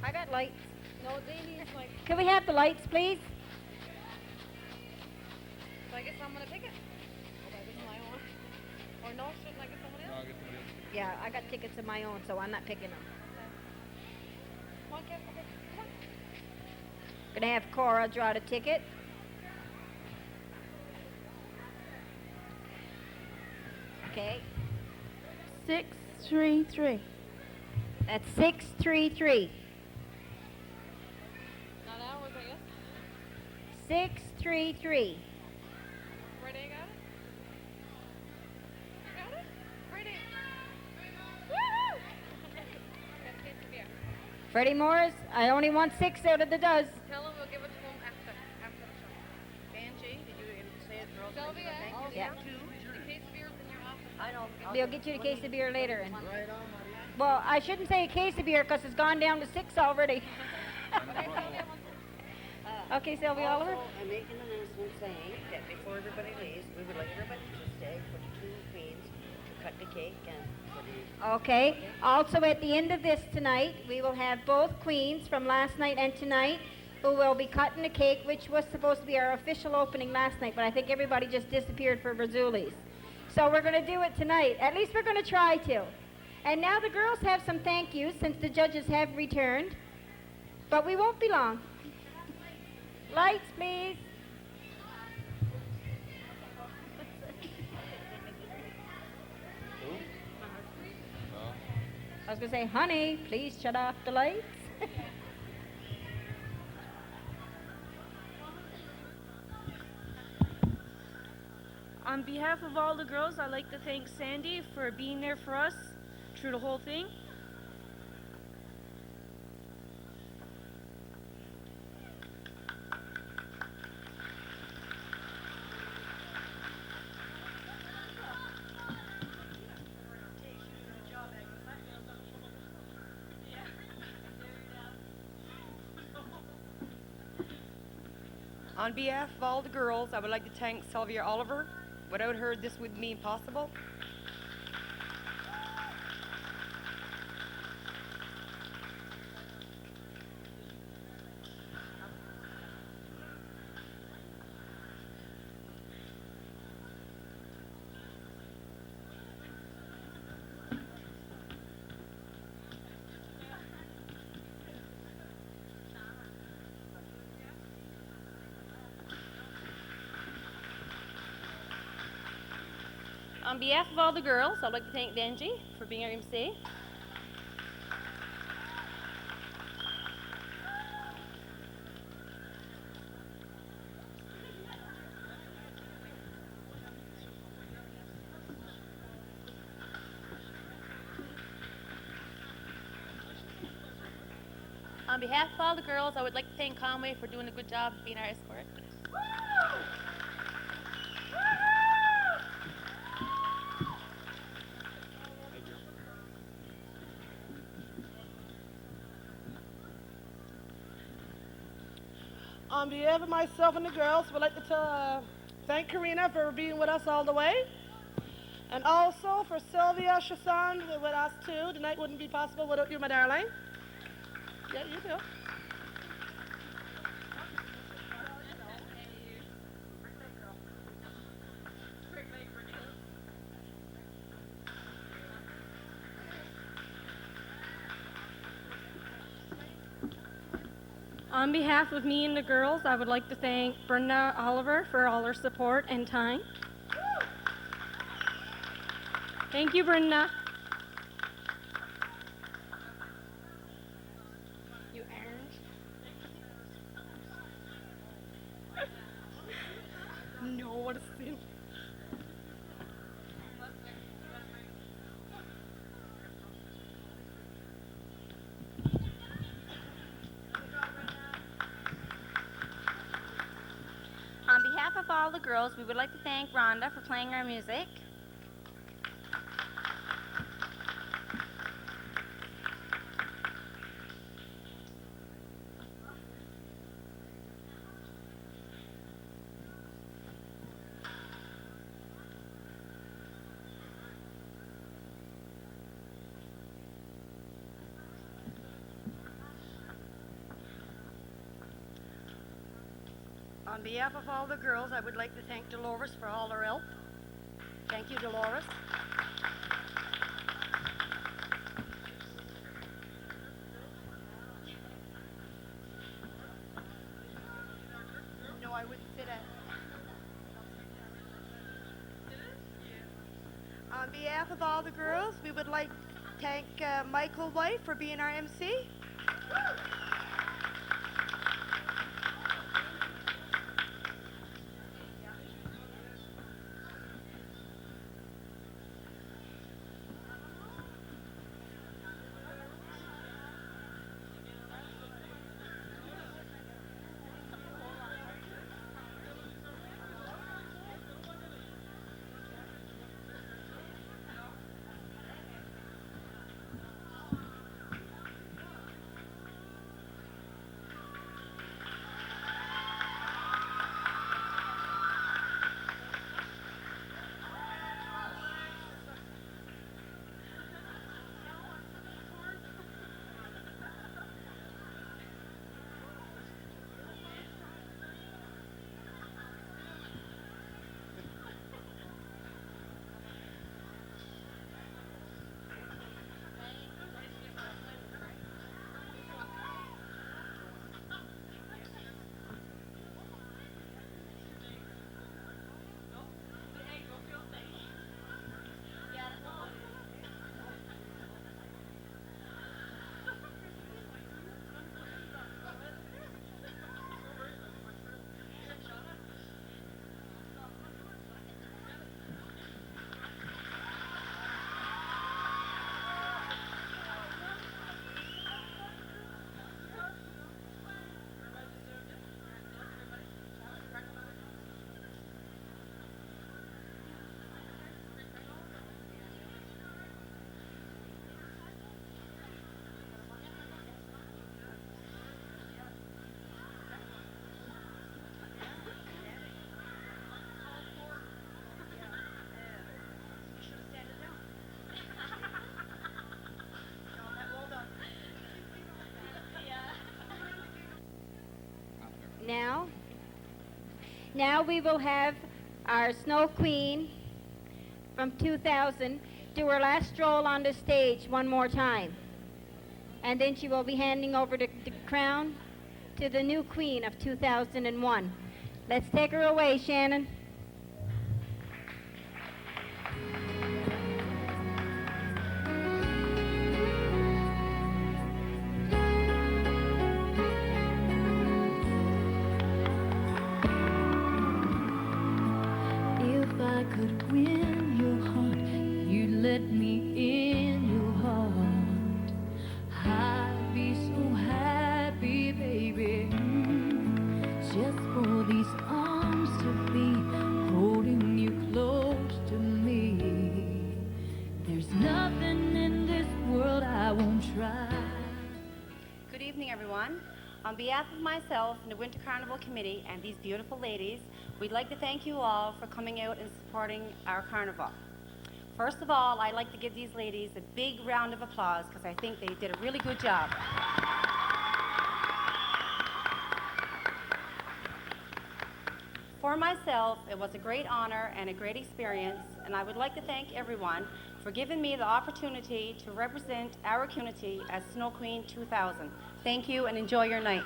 I got lights. No, they need like. Can we have the lights, please? So I guess I'm gonna pick it. Or I guess my own. Or no, shouldn't I get someone No, else? I'll get somebody else. Yeah, I got tickets of my own, so I'm not picking them. Come on, Kev. Okay. Come on. Gonna have Cora draw the ticket. Okay, 633. that's 633. Not ours, I guess. 633. Ready, got it? You got it? Ready. Woohoo! Got a case of beer. Freddie Morris, I only want 6 out of the dozen. Tell him we'll give it to him after the show. Angie, did you say it, girls? Sylvia, Thank you. Yeah. the case of beer's in your office. I know. We'll get you the case of beer later. Well, I shouldn't say a case of beer because it's gone down to 6 already. Okay, Sylvia Oliver. Also, I make an announcement saying that before everybody leaves, we would like everybody to stay for the 2 queens to cut the cake and for the... Okay. Also, at the end of this tonight, we will have both queens from last night and tonight who will be cutting the cake, which was supposed to be our official opening last night, but I think everybody just disappeared for Razzuli's. So we're going to do it tonight. At least we're going to try to. And now the girls have some thank yous since the judges have returned, but we won't be long. Lights, please. I was going to say, honey, please shut off the lights. On behalf of all the girls, I'd like to thank Sandy for being there for us through the whole thing. On behalf of all the girls, I would like to thank Sylvia Oliver. Without her, this wouldn't be possible. On behalf of all the girls, I'd like to thank Benji for being our MC. On behalf of all the girls, I would like to thank Conway for doing a good job being our escort. On behalf of myself and the girls, we'd like to thank Karina for being with us all the way. And also for Sylvia Chasson with us too. The night wouldn't be possible without you, my darling. Yeah, you do. On behalf of me and the girls, I would like to thank Brenda Oliver for all her support and time. Thank you, Brenda. You earned. No, what a sin. On behalf of all the girls, we would like to thank Rhonda for playing our music. On behalf of all the girls, I would like to thank Dolores for all her help. Thank you, Dolores. No, I wouldn't sit at. On behalf of all the girls, we would like to thank Michael White for being our MC. now. Now we will have our Snow Queen from 2000 do her last stroll on the stage one more time. And then she will be handing over the crown to the new queen of 2001. Let's take her away, Shannon. If I could win your heart, you'd let me in your heart. I'd be so happy, baby, just for these arms to be holding you close to me. There's nothing in this world I won't try. Good evening, everyone. On behalf of myself and the Winter Carnival Committee and these beautiful ladies, we'd like to thank you all for coming out and supporting our carnival. First of all, I'd like to give these ladies a big round of applause because I think they did a really good job. For myself, it was a great honor and a great experience, and I would like to thank everyone for giving me the opportunity to represent our community as Snow Queen 2000. Thank you and enjoy your night.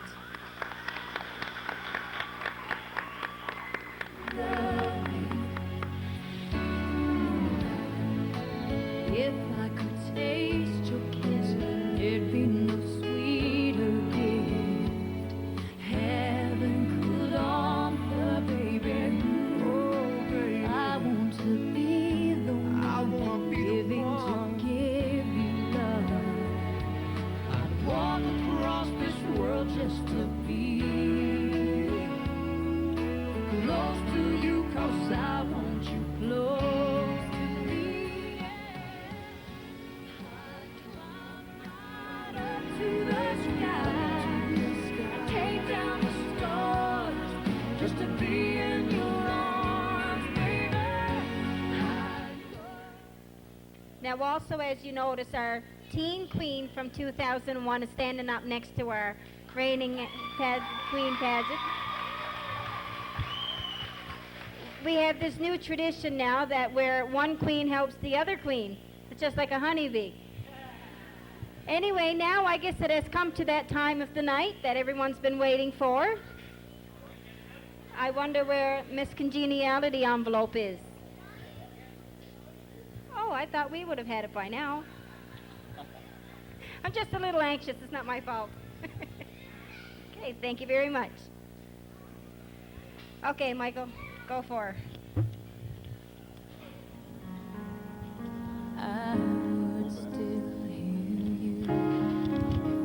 If I could taste your kiss, there'd be no sweeter gift heaven could offer, baby. Oh, baby. I want to be the one giving to give you love. I'd walk across this world just to be close to you, 'cause I want you close to me. To the sky, take down the stars, just to be in your arms, baby. Now also, as you notice, our teen queen from 2001 is standing up next to our reigning queen pageant. We have this new tradition now that where one queen helps the other queen. It's just like a honeybee. Anyway, now I guess it has come to that time of the night that everyone's been waiting for. I wonder where Miss Congeniality envelope is. Oh, I thought we would have had it by now. I'm just a little anxious. It's not my fault. Okay, thank you very much. Okay, Michael, go for her. I would still hear you.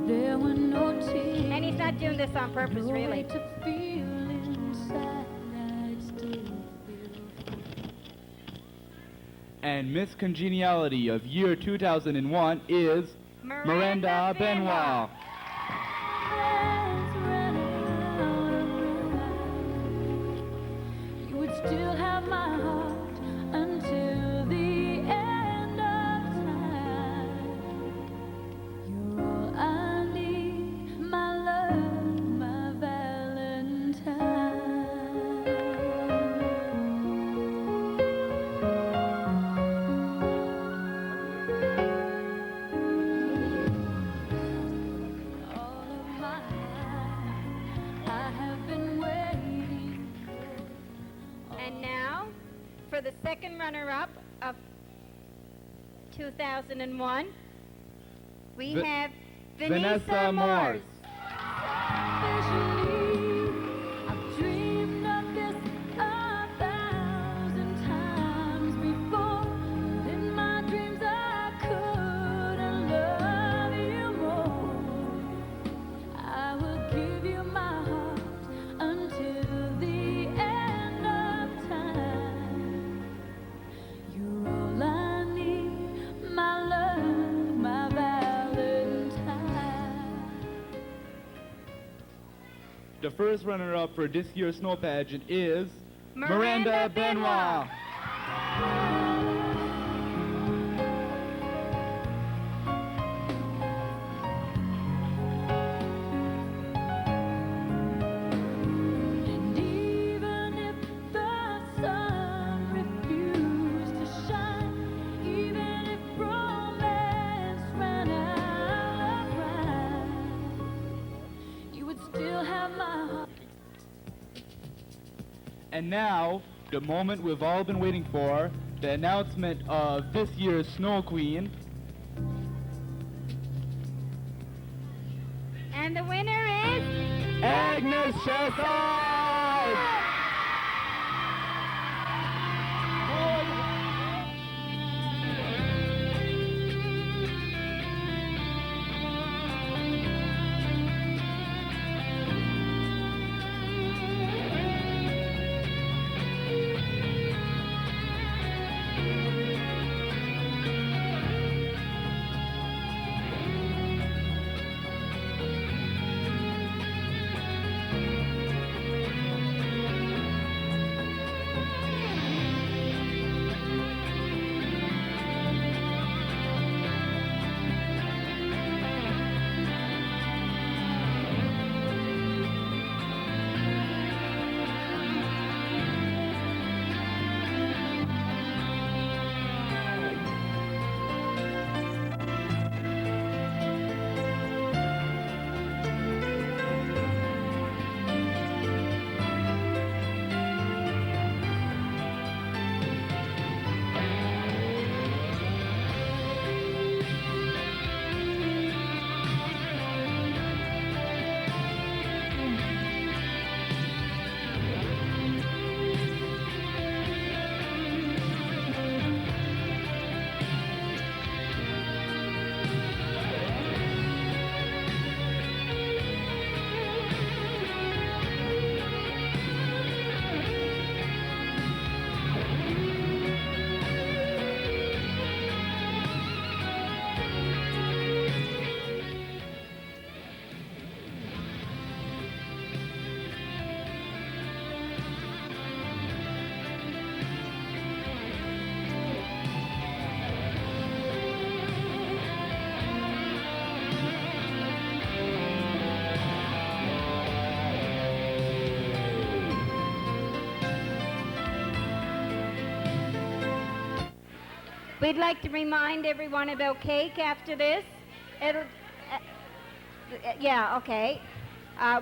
There were no tears. And he's not doing this on purpose, no really. way to feel inside. I'd still feel. And Miss Congeniality of year 2001 is Miranda Benoit. Let's run out. You would still have my heart until the end of time. You're all I need, my love, my all of my life, I have been waiting for. And now, for the second runner-up of 2001, we Va- have Vanessa Vanessa Morse. Morse. I've dreamed of this 1,000 times before. In my dreams I couldn't love you more. I will give you my heart until the end of time. You're all I need, my love, my Valentine. The first runner-up for this year's snow pageant is Miranda Benoit. And now, the moment we've all been waiting for, the announcement of this year's Snow Queen. And the winner is Agnes Chasson! We'd like to remind everyone about cake after this. It'll, yeah, okay.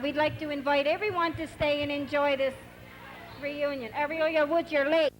We'd like to invite everyone to stay and enjoy this reunion. Everyone, would you're late.